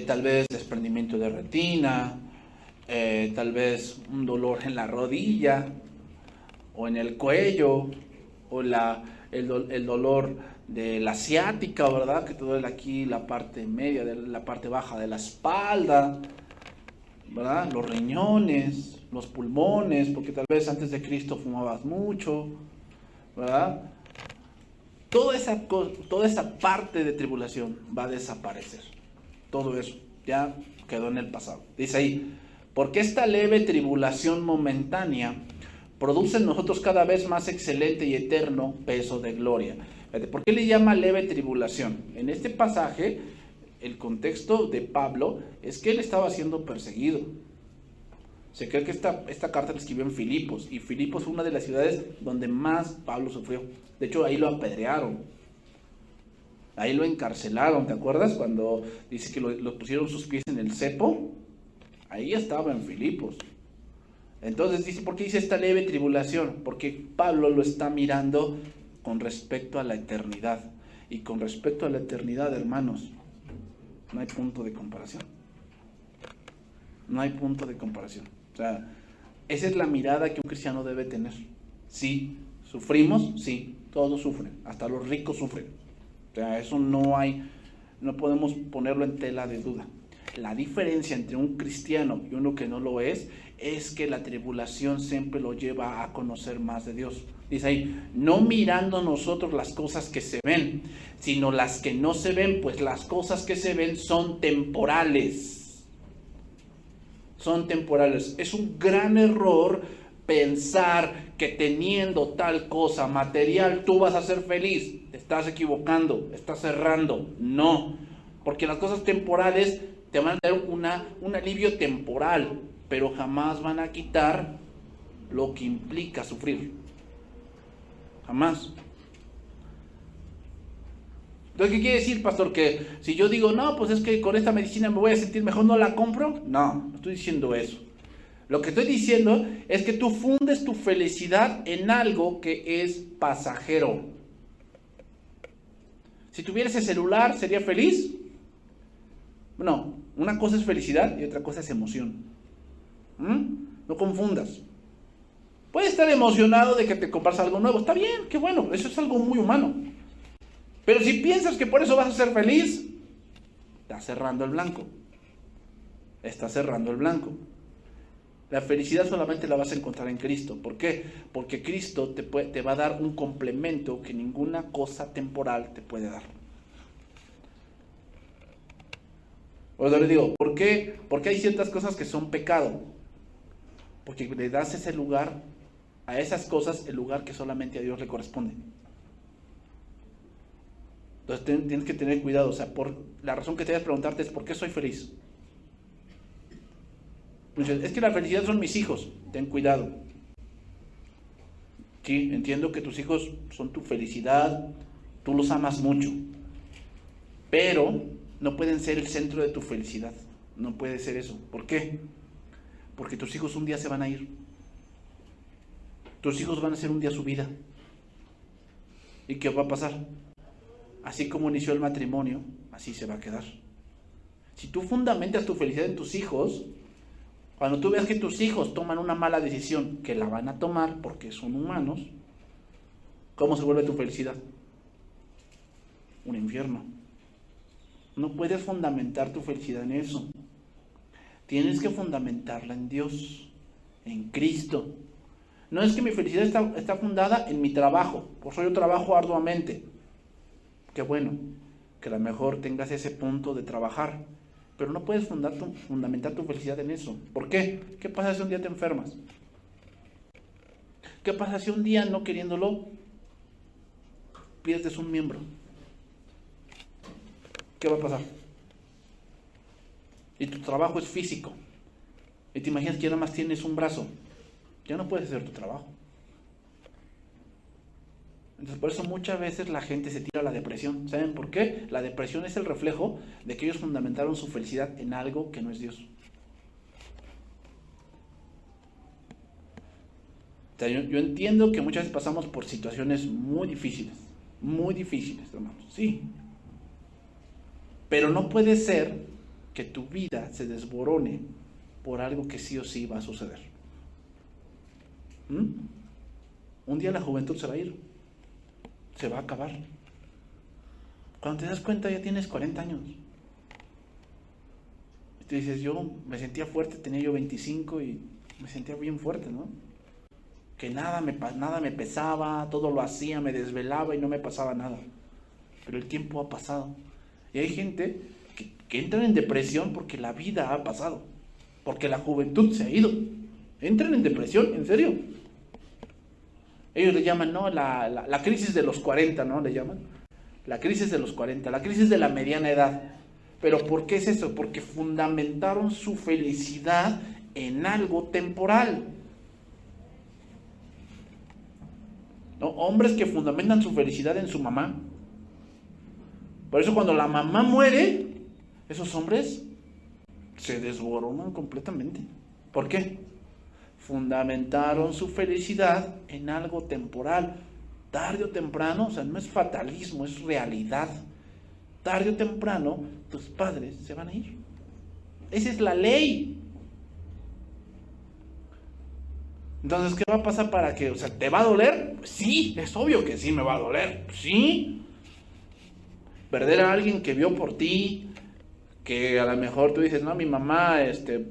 S1: Tal vez desprendimiento de retina, tal vez un dolor en la rodilla o en el cuello, o el dolor de la ciática, ¿verdad? Que te duele aquí la parte media, la parte baja de la espalda, ¿verdad? Los riñones, los pulmones, porque tal vez antes de Cristo fumabas mucho, ¿verdad? Toda esa parte de tribulación va a desaparecer. Todo eso ya quedó en el pasado. Dice ahí, porque esta leve tribulación momentánea produce en nosotros cada vez más excelente y eterno peso de gloria. ¿Por qué le llama leve tribulación? En este pasaje, el contexto de Pablo es que él estaba siendo perseguido. Se cree que esta carta la escribió en Filipos, y Filipos fue una de las ciudades donde más Pablo sufrió. De hecho, ahí lo apedrearon. Ahí lo encarcelaron, ¿te acuerdas? Cuando dice que lo pusieron sus pies en el cepo, ahí estaba en Filipos. Entonces dice, ¿por qué dice esta leve tribulación? Porque Pablo lo está mirando con respecto a la eternidad. Y con respecto a la eternidad, hermanos, no hay punto de comparación. No hay punto de comparación. O sea, esa es la mirada que un cristiano debe tener. Sí, sufrimos, sí, todos sufren, hasta los ricos sufren. O sea, eso no podemos ponerlo en tela de duda. La diferencia entre un cristiano y uno que no lo es que la tribulación siempre lo lleva a conocer más de Dios. Dice ahí, no mirando nosotros las cosas que se ven, sino las que no se ven, pues las cosas que se ven son temporales. Son temporales. Es un gran error pensar que teniendo tal cosa material tú vas a ser feliz. Te estás equivocando, estás errando. No, porque las cosas temporales te van a dar un alivio temporal, pero jamás van a quitar lo que implica sufrir. Jamás. Entonces, ¿qué quiere decir, pastor? Que si yo digo, no, pues es que con esta medicina me voy a sentir mejor, ¿no la compro? No estoy diciendo eso. Lo que estoy diciendo es que tú fundes tu felicidad en algo que es pasajero. Si tuviera ese celular, ¿sería feliz? No, una cosa es felicidad y otra cosa es emoción. No confundas. Puedes estar emocionado de que te compras algo nuevo. Está bien, qué bueno, eso es algo muy humano. Pero si piensas que por eso vas a ser feliz, estás cerrando el blanco. Estás cerrando el blanco. La felicidad solamente la vas a encontrar en Cristo. ¿Por qué? Porque Cristo te va a dar un complemento que ninguna cosa temporal te puede dar. O sea, le digo, ¿por qué? Porque hay ciertas cosas que son pecado. Porque le das ese lugar, a esas cosas, el lugar que solamente a Dios le corresponde. Entonces tienes que tener cuidado. O sea, la razón que te debes preguntarte es, ¿por qué soy feliz? Es que la felicidad son mis hijos. Ten cuidado. Sí, entiendo que tus hijos son tu felicidad, tú los amas mucho, pero no pueden ser el centro de tu felicidad. No puede ser eso. ¿Por qué? Porque tus hijos un día se van a ir. Tus hijos van a hacer un día su vida. ¿Y qué va a pasar? Así como inició el matrimonio, así se va a quedar. Si tú fundamentas tu felicidad en tus hijos, cuando tú veas que tus hijos toman una mala decisión, que la van a tomar porque son humanos, ¿cómo se vuelve tu felicidad? Un infierno. No puedes fundamentar tu felicidad en eso. Tienes que fundamentarla en Dios, en Cristo. No es que mi felicidad está fundada en mi trabajo, por eso yo trabajo arduamente. Qué bueno, que a lo mejor tengas ese punto de trabajar, pero no puedes fundamentar tu felicidad en eso. ¿Por qué? ¿Qué pasa si un día te enfermas? ¿Qué pasa si un día, no queriéndolo, pierdes un miembro? ¿Qué va a pasar? Y tu trabajo es físico. Y te imaginas que ya nada más tienes un brazo. Ya no puedes hacer tu trabajo. Entonces, por eso muchas veces la gente se tira a la depresión. ¿Saben por qué? La depresión es el reflejo de que ellos fundamentaron su felicidad en algo que no es Dios. O sea, yo entiendo que muchas veces pasamos por situaciones muy difíciles, hermanos, sí. Pero no puede ser que tu vida se desborone por algo que sí o sí va a suceder. Un día la juventud se va a ir, se va a acabar. Cuando te das cuenta ya tienes 40 años. Y te dices, yo me sentía fuerte, tenía yo 25 y me sentía bien fuerte, ¿no? Que nada me pesaba, todo lo hacía, me desvelaba y no me pasaba nada. Pero el tiempo ha pasado. Y hay gente que entra en depresión porque la vida ha pasado, porque la juventud se ha ido. Entran en depresión, en serio. Ellos le llaman, ¿no? La crisis de los 40, ¿no? Le llaman. La crisis de los 40, la crisis de la mediana edad. ¿Pero por qué es eso? Porque fundamentaron su felicidad en algo temporal. ¿No? Hombres que fundamentan su felicidad en su mamá. Por eso cuando la mamá muere, esos hombres se desboronan completamente. ¿Por qué? Fundamentaron su felicidad en algo temporal. Tarde o temprano, o sea, no es fatalismo, es realidad. Tarde o temprano, tus padres se van a ir. Esa es la ley. Entonces, ¿qué va a pasar para que, o sea, te va a doler? Pues sí, es obvio que sí me va a doler, sí. Perder a alguien que vio por ti, que a lo mejor tú dices, no, mi mamá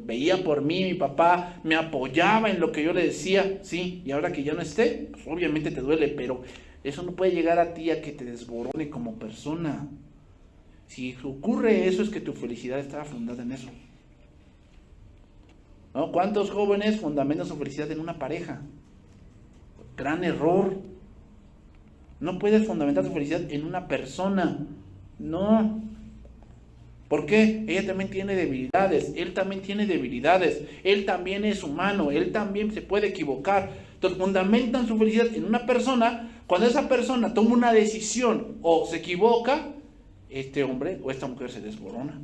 S1: veía por mí, mi papá me apoyaba en lo que yo le decía, sí, y ahora que ya no esté, pues obviamente te duele, pero eso no puede llegar a ti a que te desborone como persona. Si ocurre eso, es que tu felicidad estaba fundada en eso. ¿No? ¿Cuántos jóvenes fundamentan su felicidad en una pareja? Gran error. No puedes fundamentar tu felicidad en una persona. No. ¿Por qué? Ella también tiene debilidades, él también tiene debilidades, él también es humano, él también se puede equivocar. Entonces fundamentan su felicidad en una persona. Cuando esa persona toma una decisión o se equivoca, este hombre o esta mujer se desborona.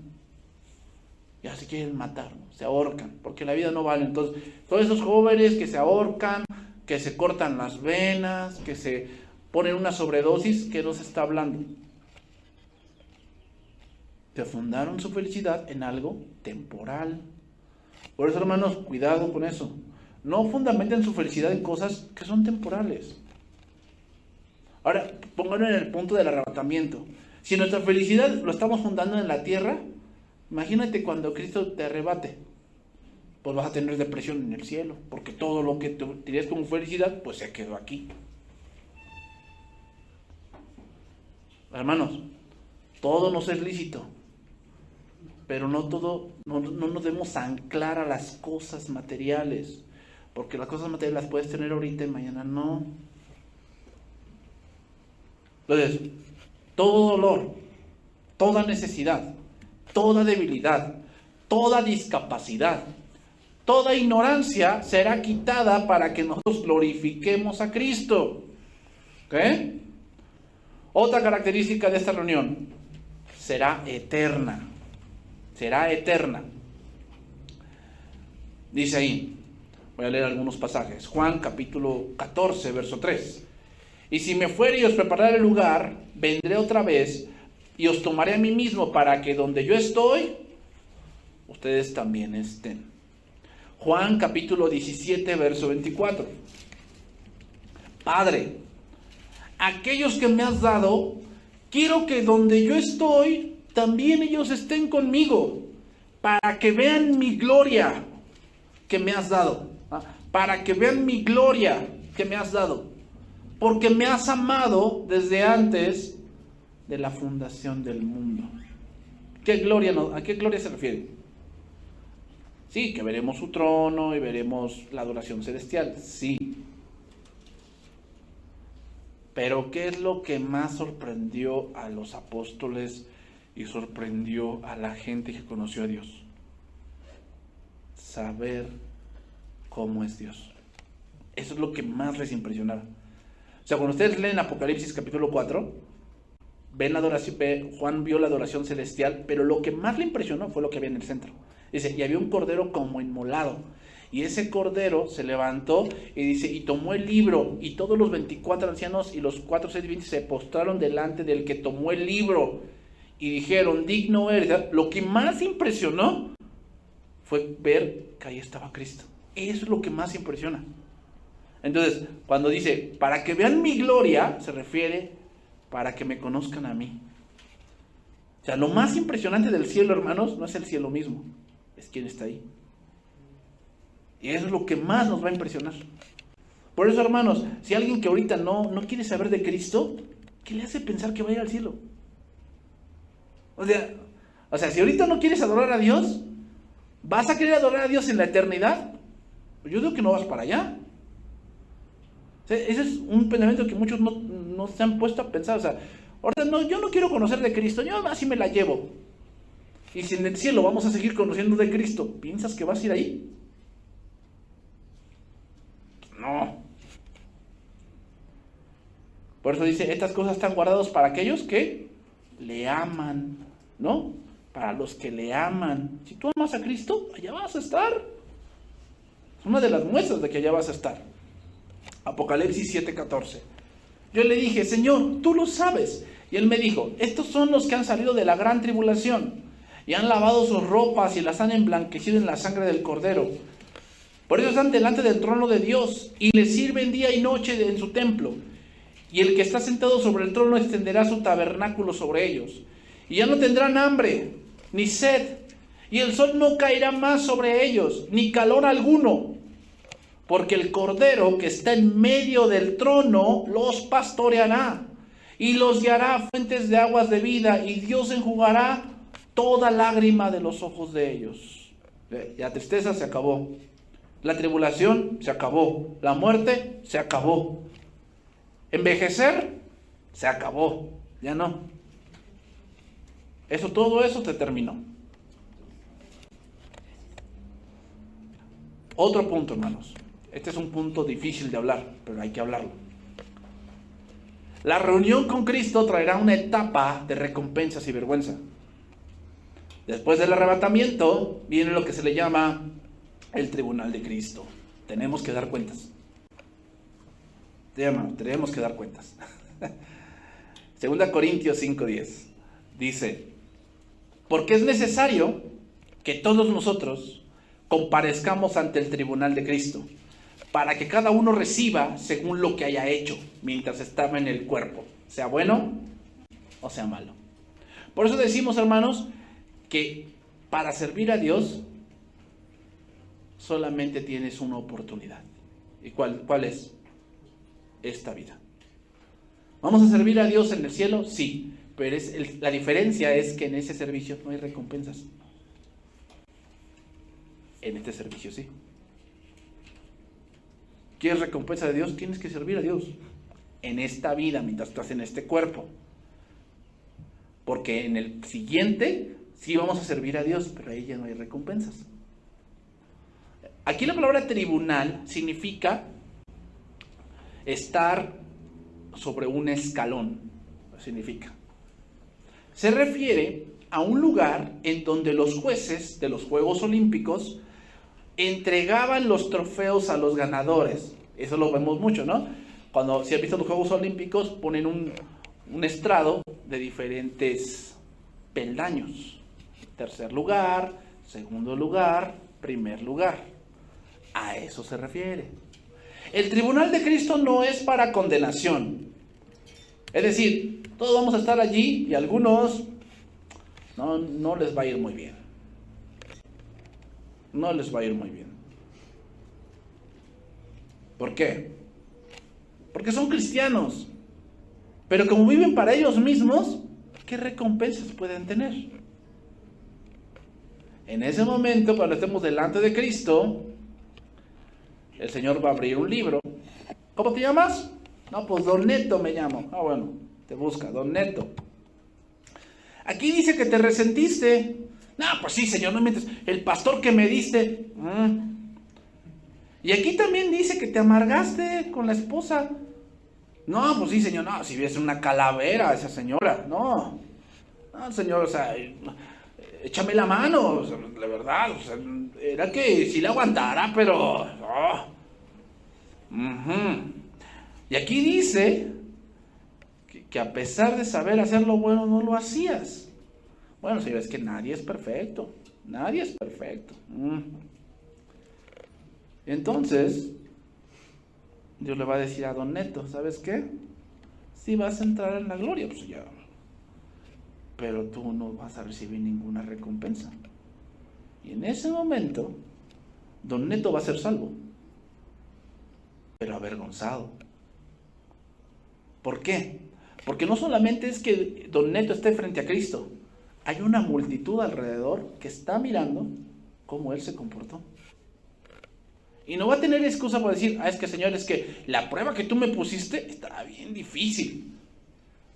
S1: Ya se quieren matar, ¿no? Se ahorcan, porque la vida no vale. Entonces, todos esos jóvenes que se ahorcan, que se cortan las venas, que se ponen una sobredosis, ¿qué nos está hablando? Que fundaron su felicidad en algo temporal. Por eso, hermanos, cuidado con eso. No fundamenten su felicidad en cosas que son temporales. Ahora, pónganlo en el punto del arrebatamiento. Si nuestra felicidad lo estamos fundando en la tierra, imagínate cuando Cristo te arrebate. pues vas a tener depresión en el cielo, porque todo lo que tienes como felicidad, pues se quedó aquí. Hermanos, todo nos es lícito, pero no nos debemos anclar a las cosas materiales, porque las cosas materiales las puedes tener ahorita y mañana no. Entonces, todo dolor, toda necesidad, toda debilidad, toda discapacidad, toda ignorancia será quitada para que nosotros glorifiquemos a Cristo. ¿Ok? Otra característica de esta reunión, será eterna. Será eterna. Dice ahí, voy a leer algunos pasajes. Juan capítulo 14, verso 3. Y si me fuere y os prepararé el lugar, vendré otra vez y os tomaré a mí mismo para que donde yo estoy, ustedes también estén. Juan capítulo 17, verso 24. Padre, aquellos que me has dado, quiero que donde yo estoy, también ellos estén conmigo, para que vean mi gloria que me has dado. Para que vean mi gloria que me has dado. Porque me has amado desde antes de la fundación del mundo. ¿Qué gloria ¿A qué gloria se refiere? Sí, que veremos su trono y veremos la adoración celestial, sí. Pero ¿qué es lo que más sorprendió a los apóstoles y sorprendió a la gente que conoció a Dios? Saber cómo es Dios. Eso es lo que más les impresionaba. O sea, cuando ustedes leen Apocalipsis capítulo 4, ven la adoración, Juan vio la adoración celestial, pero lo que más le impresionó fue lo que había en el centro. Dice, y había un cordero como inmolado. Y ese cordero se levantó y dice, y tomó el libro, y todos los 24 ancianos y los 4 seres vivientes se postraron delante del que tomó el libro. Y dijeron, digno eres. Lo que más impresionó fue ver que ahí estaba Cristo. Eso es lo que más impresiona. Entonces, cuando dice, para que vean mi gloria, se refiere para que me conozcan a mí. O sea, lo más impresionante del cielo, hermanos, no es el cielo mismo, es quien está ahí. Y eso es lo que más nos va a impresionar. Por eso, hermanos, si alguien que ahorita no quiere saber de Cristo, ¿qué le hace pensar que va a ir al cielo? O sea, si ahorita no quieres adorar a Dios, ¿vas a querer adorar a Dios en la eternidad? Yo digo que no vas para allá. Ese es un pensamiento que muchos no se han puesto a pensar. O sea, ahorita yo no quiero conocer de Cristo, yo así me la llevo. Y si en el cielo vamos a seguir conociendo de Cristo, ¿piensas que vas a ir ahí? No. Por eso dice, estas cosas están guardadas para aquellos que le aman, ¿no? Para los que le aman. Si tú amas a Cristo, allá vas a estar. Es una de las muestras de que allá vas a estar. Apocalipsis 7:14. Yo le dije, Señor, tú lo sabes. Y él me dijo, estos son los que han salido de la gran tribulación y han lavado sus ropas y las han emblanquecido en la sangre del Cordero. Por eso están delante del trono de Dios y le sirven día y noche en su templo. Y el que está sentado sobre el trono extenderá su tabernáculo sobre ellos. Y ya no tendrán hambre ni sed, y el sol no caerá más sobre ellos, ni calor alguno. Porque el Cordero que está en medio del trono los pastoreará y los guiará a fuentes de aguas de vida, y Dios enjugará toda lágrima de los ojos de ellos. La tristeza se acabó, la tribulación se acabó, la muerte se acabó, envejecer se acabó, ya no. Todo eso se terminó. Otro punto, hermanos. Este es un punto difícil de hablar, pero hay que hablarlo. La reunión con Cristo traerá una etapa de recompensas y vergüenza. Después del arrebatamiento viene lo que se le llama el tribunal de Cristo. Tenemos que dar cuentas. Tenemos que dar cuentas. 2 Corintios 5:10 dice, porque es necesario que todos nosotros comparezcamos ante el tribunal de Cristo, para que cada uno reciba según lo que haya hecho mientras estaba en el cuerpo, sea bueno o sea malo. Por eso decimos, hermanos, que para servir a Dios solamente tienes una oportunidad. ¿Y cuál es? Esta vida. ¿Vamos a servir a Dios en el cielo? Sí, pero la diferencia es que en ese servicio no hay recompensas. En este servicio sí. ¿Quieres recompensa de Dios? Tienes que servir a Dios en esta vida, mientras estás en este cuerpo. Porque en el siguiente sí vamos a servir a Dios, pero ahí ya no hay recompensas. Aquí la palabra tribunal significa estar sobre un escalón. Significa. Se refiere a un lugar en donde los jueces de los Juegos Olímpicos entregaban los trofeos a los ganadores. Eso lo vemos mucho, ¿no? Cuando, si has visto los Juegos Olímpicos, ponen un estrado de diferentes peldaños. Tercer lugar, segundo lugar, primer lugar. A eso se refiere. El tribunal de Cristo no es para condenación. Es decir, todos vamos a estar allí y algunos no les va a ir muy bien. No les va a ir muy bien. ¿Por qué? Porque son cristianos. Pero como viven para ellos mismos, ¿qué recompensas pueden tener? En ese momento, cuando estemos delante de Cristo, el Señor va a abrir un libro. ¿Cómo te llamas? No, pues Don Neto me llamo. Ah, bueno, te busca, Don Neto. Aquí dice que te resentiste. No, pues sí, Señor, no mientes. El pastor que me diste. Y aquí también dice que te amargaste con la esposa. No, pues sí, Señor, no, si ves una calavera esa señora. No, Señor, o sea, échame la mano, o sea, la verdad, o sea, era que sí la aguantara, pero... Y aquí dice que a pesar de saber hacer lo bueno, no lo hacías. Bueno, si ves que nadie es perfecto. Nadie es perfecto. Entonces, Dios le va a decir a Don Neto, ¿sabes qué? Sí vas a entrar en la gloria, pues ya. Pero tú no vas a recibir ninguna recompensa. Y en ese momento, Don Neto va a ser salvo. Pero avergonzado. ¿Por qué? Porque no solamente es que Don Neto esté frente a Cristo, hay una multitud alrededor que está mirando cómo él se comportó. Y no va a tener excusa para decir, es que Señor, es que la prueba que tú me pusiste está bien difícil.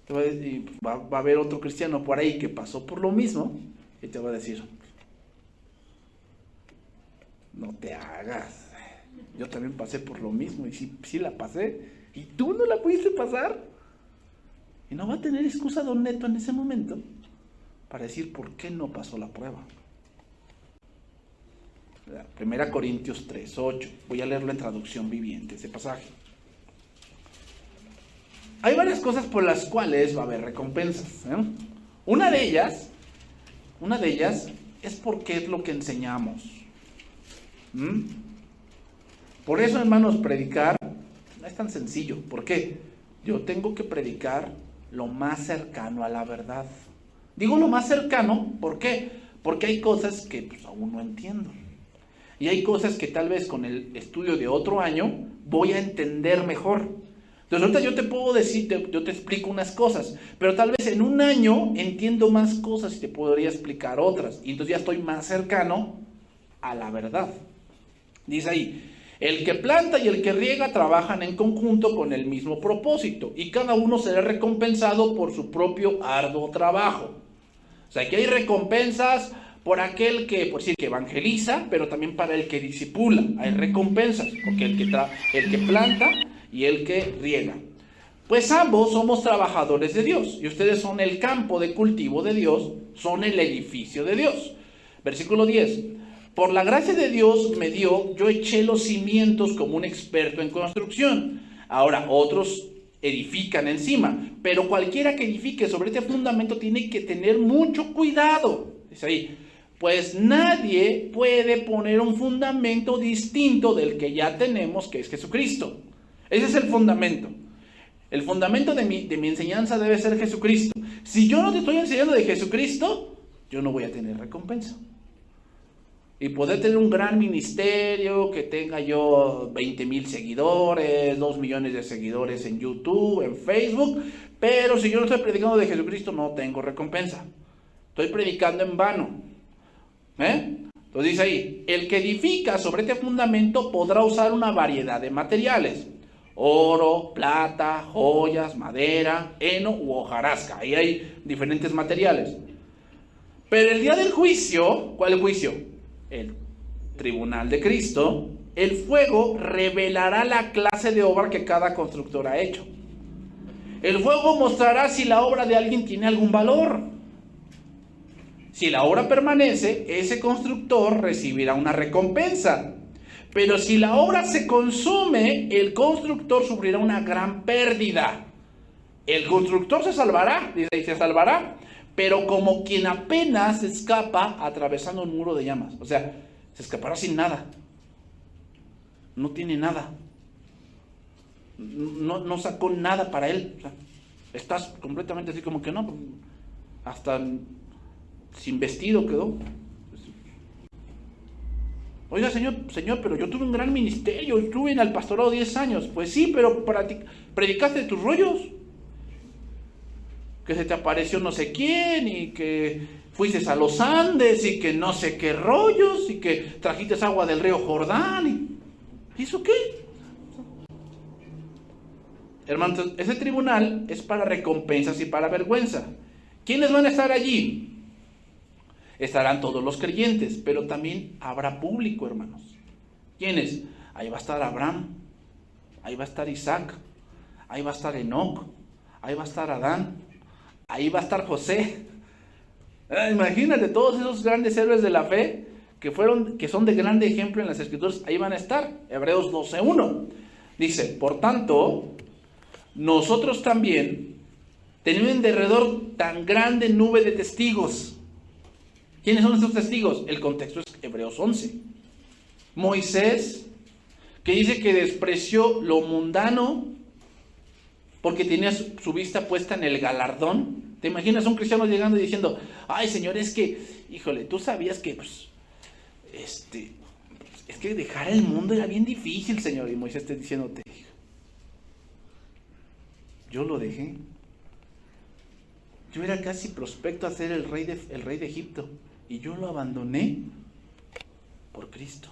S1: Y va a haber otro cristiano por ahí que pasó por lo mismo y te va a decir, no te hagas. Yo también pasé por lo mismo y sí la pasé. ¿Y tú no la pudiste pasar? Y no va a tener excusa Don Neto en ese momento para decir por qué no pasó la prueba. 1 Corintios 3:8. Voy a leerlo en traducción viviente, ese pasaje. Hay varias cosas por las cuales va a haber recompensas. Una de ellas es porque es lo que enseñamos. Por eso, hermanos, predicar no es tan sencillo. ¿Por qué? Yo tengo que predicar lo más cercano a la verdad. Digo lo más cercano, ¿por qué? Porque hay cosas que pues, aún no entiendo. Y hay cosas que tal vez con el estudio de otro año voy a entender mejor. Entonces ahorita yo te puedo decir, yo te explico unas cosas, pero tal vez en un año entiendo más cosas y te podría explicar otras. Y entonces ya estoy más cercano a la verdad. Dice ahí, el que planta y el que riega trabajan en conjunto con el mismo propósito, y cada uno será recompensado por su propio arduo trabajo. O sea, que hay recompensas por aquel que, por decir, que evangeliza, pero también para el que discipula. Hay recompensas, porque el que planta y el que riega. Pues ambos somos trabajadores de Dios, y ustedes son el campo de cultivo de Dios, son el edificio de Dios. Versículo 10. Por la gracia de Dios me dio, yo eché los cimientos como un experto en construcción. Ahora otros edifican encima, pero cualquiera que edifique sobre este fundamento tiene que tener mucho cuidado. Dice ahí, pues nadie puede poner un fundamento distinto del que ya tenemos, que es Jesucristo. Ese es el fundamento. El fundamento de mi enseñanza debe ser Jesucristo. Si yo no te estoy enseñando de Jesucristo, yo no voy a tener recompensa. y poder tener un gran ministerio, que tenga yo 20,000 seguidores, 2 millones de seguidores en YouTube, en Facebook, pero si yo no estoy predicando de Jesucristo, no tengo recompensa. Estoy predicando en vano. Entonces dice ahí, el que edifica sobre este fundamento podrá usar una variedad de materiales: oro, plata, joyas, madera, heno u hojarasca. Ahí hay diferentes materiales. Pero el día del juicio, ¿cuál es el juicio? El tribunal de Cristo. El fuego revelará la clase de obra que cada constructor ha hecho. El fuego mostrará si la obra de alguien tiene algún valor. Si la obra permanece, ese constructor recibirá una recompensa. Pero si la obra se consume, el constructor sufrirá una gran pérdida. El constructor se salvará, dice, y se salvará, pero como quien apenas escapa atravesando un muro de llamas. O sea, se escapará sin nada. No tiene nada. No sacó nada para él. O sea, estás completamente así como que no, hasta sin vestido quedó. Oiga, señor, pero yo tuve un gran ministerio, estuve en el pastorado 10 años. Pues sí, pero predicaste de tus rollos. Que se te apareció no sé quién, y que fuiste a los Andes, y que no sé qué rollos, y que trajiste agua del río Jordán. ¿Y eso qué? Hermanos, ese tribunal es para recompensas y para vergüenza. ¿Quiénes van a estar allí? Estarán todos los creyentes, pero también habrá público, hermanos. ¿Quiénes? Ahí va a estar Abraham, ahí va a estar Isaac, ahí va a estar Enoc, ahí va a estar Adán, ahí va a estar José. Imagínate, todos esos grandes héroes de la fe que son de grande ejemplo en las Escrituras, ahí van a estar. Hebreos 12:1 dice: por tanto, nosotros también, teniendo en derredor tan grande nube de testigos. ¿Quiénes son estos testigos? El contexto es Hebreos 11. Moisés, que dice que despreció lo mundano porque tenía su vista puesta en el galardón. ¿Te imaginas un cristiano llegando y diciendo: ay, Señor, es que, híjole, tú sabías que, es que dejar el mundo era bien difícil, Señor? Y Moisés te diciéndote: yo lo dejé. Yo era casi prospecto a ser el rey de Egipto, y yo lo abandoné por Cristo,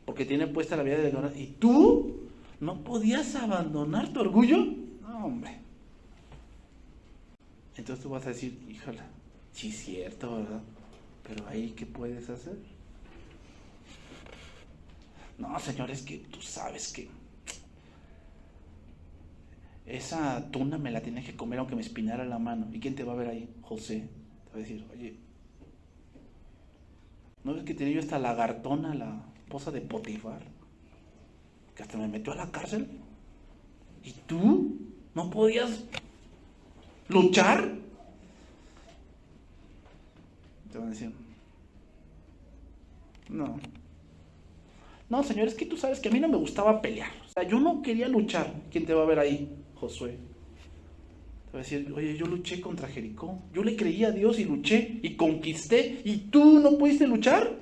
S1: porque tiene puesta la vida de Dios. ¿Y tú no podías abandonar tu orgullo? No, hombre. Entonces tú vas a decir: híjole, sí es cierto, ¿verdad? Pero ahí, ¿qué puedes hacer? No, Señor, es que tú sabes que esa tuna me la tenía que comer aunque me espinara la mano. ¿Y quién te va a ver ahí? José. Te va a decir: oye, ¿no ves que tenía yo esta lagartona, la esposa de Potifar, que hasta me metió a la cárcel? ¿Y tú no podías luchar? Te van a decir: no, Señor, es que tú sabes que a mí no me gustaba pelear. O sea, yo no quería luchar. ¿Quién te va a ver ahí? Josué. Te va a decir: oye, yo luché contra Jericó. Yo le creí a Dios y luché y conquisté. ¿Y tú no pudiste luchar?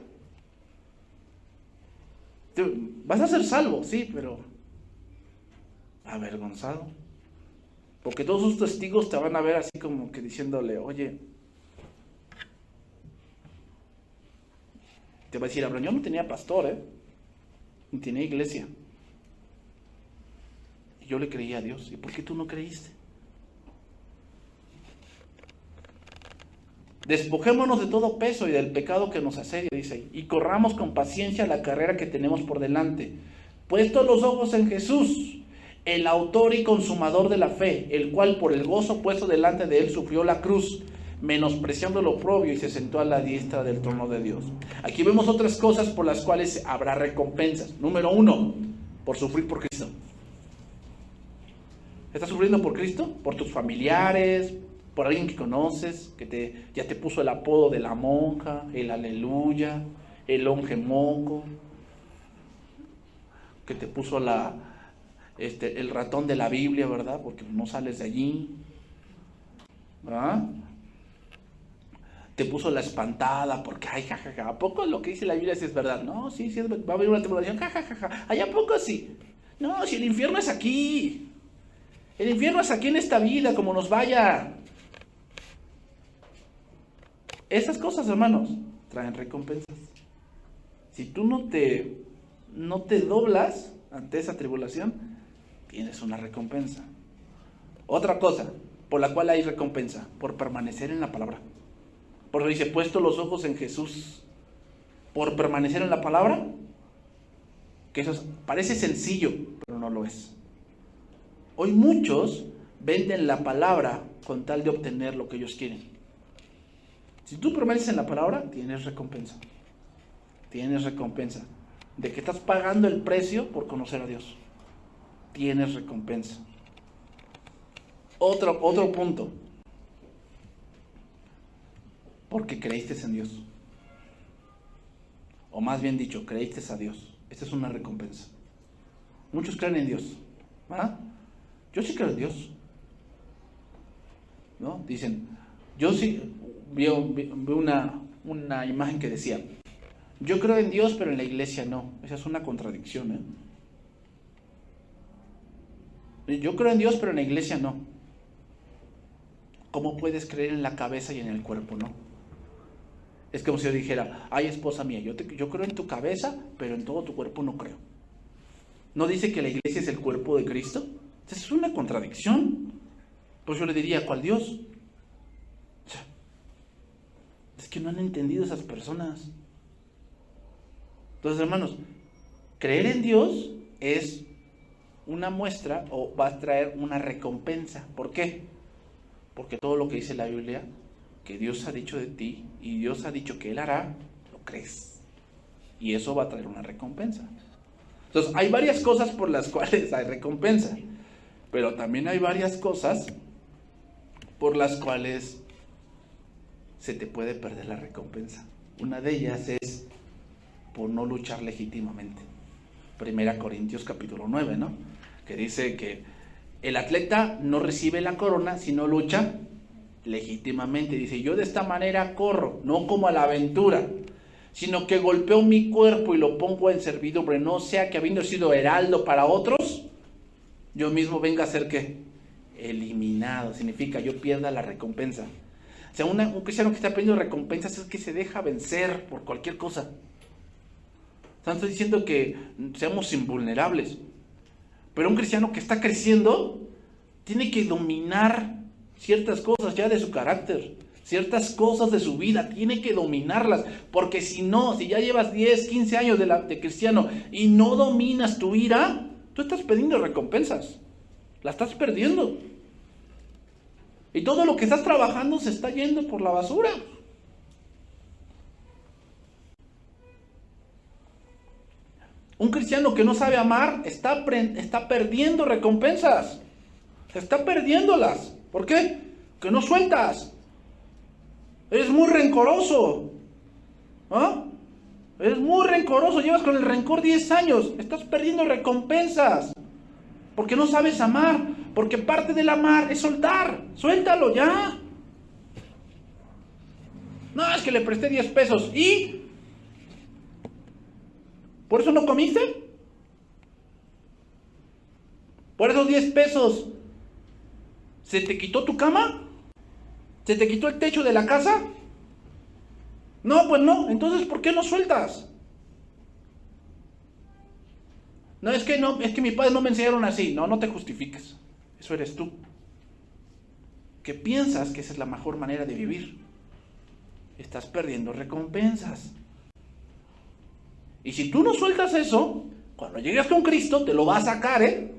S1: Vas a ser salvo, sí, pero avergonzado. Porque todos sus testigos te van a ver así como que diciéndole: oye, te va a decir Abraham: yo no tenía pastor, ni tenía iglesia. Y yo le creí a Dios. ¿Y por qué tú no creíste? Despojémonos de todo peso y del pecado que nos asedia, dice ahí, y corramos con paciencia la carrera que tenemos por delante, puestos los ojos en Jesús, el autor y consumador de la fe, el cual por el gozo puesto delante de él sufrió la cruz, menospreciando lo oprobio, y se sentó a la diestra del trono de Dios. Aquí vemos otras cosas por las cuales habrá recompensas. Número 1, por sufrir por Cristo. ¿Estás sufriendo por Cristo? ¿Por tus familiares? ¿Por alguien que conoces? Que ya te puso el apodo de la monja, el aleluya, el onje moco, que te puso el ratón de la Biblia, ¿verdad? Porque no sales de allí, ¿verdad? te puso la espantada porque, ay, jajaja, ¿a poco lo que dice la Biblia sí es verdad? No, sí, sí, va a haber una tribulación, jajaja, ¿ay, a poco sí? No, si el infierno es aquí. El infierno es aquí en esta vida, como nos vaya. Esas cosas, hermanos, traen recompensas. Si tú no te doblas ante esa tribulación, tienes una recompensa. Otra cosa por la cual hay recompensa, por permanecer en la palabra. Por eso dice, puesto los ojos en Jesús, por permanecer en la palabra, que eso parece sencillo, pero no lo es. Hoy muchos venden la palabra con tal de obtener lo que ellos quieren. Si tú permaneces en la palabra, tienes recompensa. Tienes recompensa. De que estás pagando el precio por conocer a Dios. Tienes recompensa. Otro punto. Porque creíste en Dios. O más bien dicho, creíste a Dios. Esta es una recompensa. Muchos creen en Dios. ¿Ah? Yo sí creo en Dios. ¿No? Dicen, yo sí vi una imagen que decía, yo creo en Dios, pero en la iglesia no. Esa es una contradicción, ¿eh? Yo creo en Dios, pero en la iglesia no. ¿Cómo puedes creer en la cabeza y en el cuerpo, no? Es como si yo dijera, ay, esposa mía, yo creo en tu cabeza, pero en todo tu cuerpo no creo. ¿No dice que la iglesia es el cuerpo de Cristo? Esa es una contradicción. Pues yo le diría, ¿cuál Dios? O sea, es que no han entendido esas personas. Entonces, hermanos, creer en Dios es una muestra o va a traer una recompensa. ¿Por qué? Porque todo lo que dice la Biblia, que Dios ha dicho de ti y Dios ha dicho que Él hará, lo crees. Y eso va a traer una recompensa. Entonces, hay varias cosas por las cuales hay recompensa, pero también hay varias cosas por las cuales se te puede perder la recompensa. Una de ellas es por no luchar legítimamente. 1 Corintios capítulo 9, ¿no? Que dice que el atleta no recibe la corona si no lucha legítimamente. Dice, yo de esta manera corro, no como a la aventura, sino que golpeo mi cuerpo y lo pongo en servidumbre, no sea que habiendo sido heraldo para otros, yo mismo venga a ser, ¿qué? Eliminado. Significa yo pierda la recompensa. O sea, un cristiano que está perdiendo recompensas es que se deja vencer por cualquier cosa. No estoy diciendo que seamos invulnerables, pero un cristiano que está creciendo tiene que dominar ciertas cosas ya de su carácter, ciertas cosas de su vida, tiene que dominarlas, porque si no, si ya llevas 10, 15 años de cristiano y no dominas tu ira, tú estás perdiendo recompensas, la estás perdiendo. Y todo lo que estás trabajando se está yendo por la basura. Un cristiano que no sabe amar está perdiendo recompensas. Está perdiéndolas. ¿Por qué? Que no sueltas. Eres muy rencoroso. ¿Ah? Eres muy rencoroso. Llevas con el rencor 10 años. Estás perdiendo recompensas. Porque no sabes amar. Porque parte del amar es soltar. Suéltalo ya. No, es que le presté 10 pesos. ¿Y? ¿Por eso no comiste? ¿Por esos 10 pesos se te quitó tu cama? ¿Se te quitó el techo de la casa? No, pues no. Entonces, ¿por qué no sueltas? No, es que mis padres no me enseñaron así. No, no te justifiques. Eso eres tú. Que piensas que esa es la mejor manera de vivir. Estás perdiendo recompensas. Y si tú no sueltas eso, cuando llegues con Cristo, te lo va a sacar, ¿eh?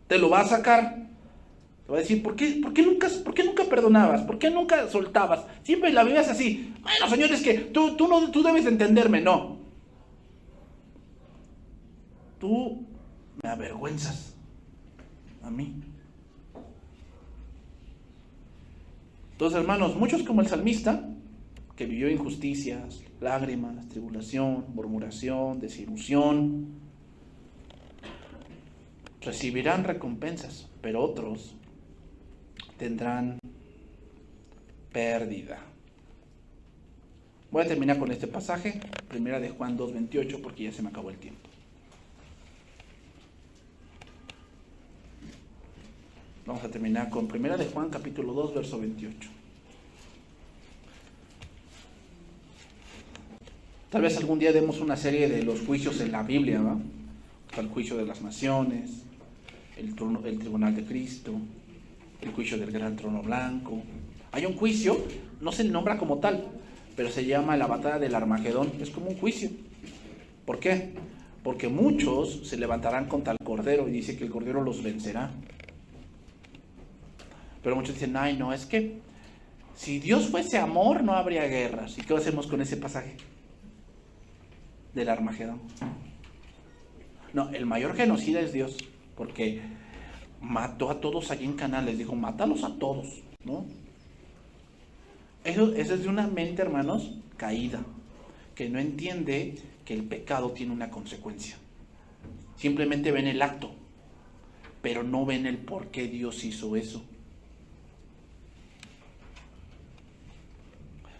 S1: Te lo va a sacar. Te va a decir, ¿por qué nunca perdonabas? ¿Por qué nunca soltabas? Siempre la vivías así. Bueno, Señor, es que tú debes de entenderme. No. Tú me avergüenzas a mí. Entonces, hermanos, muchos como el salmista, que vivió injusticias, lágrimas, tribulación, murmuración, desilusión, recibirán recompensas, pero otros tendrán pérdida. Voy a terminar con este pasaje, primera de Juan 2:28, porque ya se me acabó el tiempo. Vamos a terminar con primera de Juan, capítulo 2, verso 28. Tal vez algún día demos una serie de los juicios en la Biblia, ¿va? El juicio de las naciones, el tribunal de Cristo, el juicio del gran trono blanco. Hay un juicio, no se nombra como tal, pero se llama la batalla del Armagedón. Es como un juicio. ¿Por qué? Porque muchos se levantarán contra el Cordero y dice que el Cordero los vencerá. Pero muchos dicen, ay no, es que si Dios fuese amor no habría guerras. ¿Y qué hacemos con ese pasaje del Armagedón? No, el mayor genocida es Dios, porque mató a todos allí en Canaán, les dijo, mátalos a todos, ¿no? Eso es de una mente, hermanos, caída, que no entiende que el pecado tiene una consecuencia. Simplemente ven el acto, pero no ven el por qué Dios hizo eso.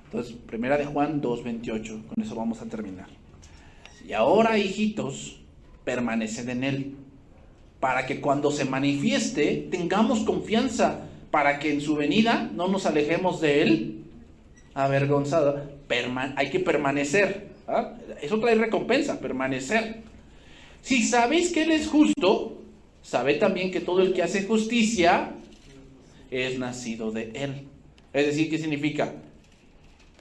S1: Entonces, primera de Juan 2:28, con eso vamos a terminar. Y ahora, hijitos, permaneced en Él, para que cuando se manifieste tengamos confianza, para que en su venida no nos alejemos de Él avergonzado. Hay que permanecer, ¿ah? Eso trae recompensa, permanecer. Si sabéis que Él es justo, sabed también que todo el que hace justicia es nacido de Él. Es decir, ¿qué significa?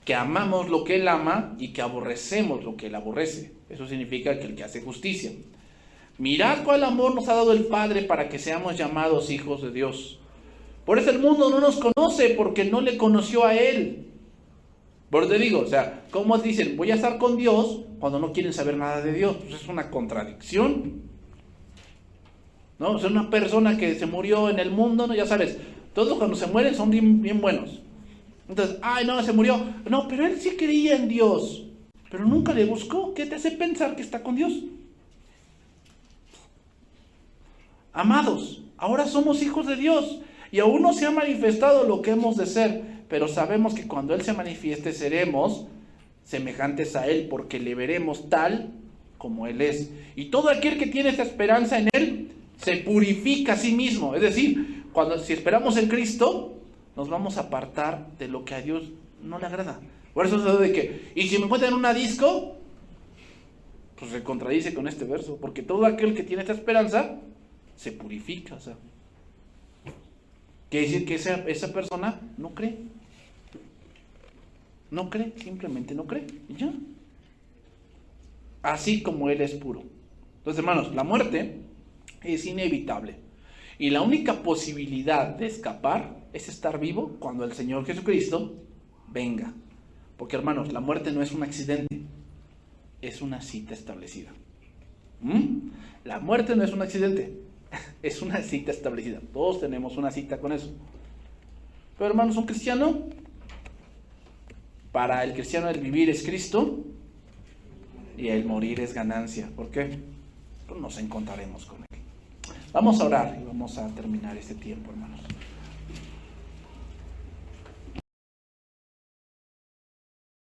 S1: Que amamos lo que Él ama y que aborrecemos lo que Él aborrece. Eso significa que el que hace justicia. Mirad cuál amor nos ha dado el Padre para que seamos llamados hijos de Dios. Por eso el mundo no nos conoce, porque no le conoció a Él. Por eso te digo, o sea, ¿cómo dicen voy a estar con Dios cuando no quieren saber nada de Dios? Pues es una contradicción, ¿no? O sea, una persona que se murió en el mundo, ¿no? Ya sabes, todos cuando se mueren son bien buenos. Entonces, ay no, se murió. No, pero él sí creía en Dios, pero nunca le buscó. ¿Qué te hace pensar que está con Dios? Amados, ahora somos hijos de Dios y aún no se ha manifestado lo que hemos de ser, pero sabemos que cuando Él se manifieste seremos semejantes a Él, porque le veremos tal como Él es. Y todo aquel que tiene esta esperanza en Él se purifica a sí mismo. Es decir, si esperamos en Cristo, nos vamos a apartar de lo que a Dios no le agrada. Por eso es de que, y si me encuentran en una disco, pues se contradice con este verso, porque todo aquel que tiene esta esperanza se purifica. O sea, quiere decir que esa persona no cree. No cree, simplemente no cree. Y ya. Así como Él es puro. Entonces, hermanos, la muerte es inevitable. Y la única posibilidad de escapar es estar vivo cuando el Señor Jesucristo venga. Porque, hermanos, la muerte no es un accidente, es una cita establecida. La muerte no es un accidente, es una cita establecida. Todos tenemos una cita con eso. Pero, hermanos, un cristiano, para el cristiano el vivir es Cristo y el morir es ganancia. ¿Por qué? Pues nos encontraremos con Él. Vamos a orar y vamos a terminar este tiempo, hermanos.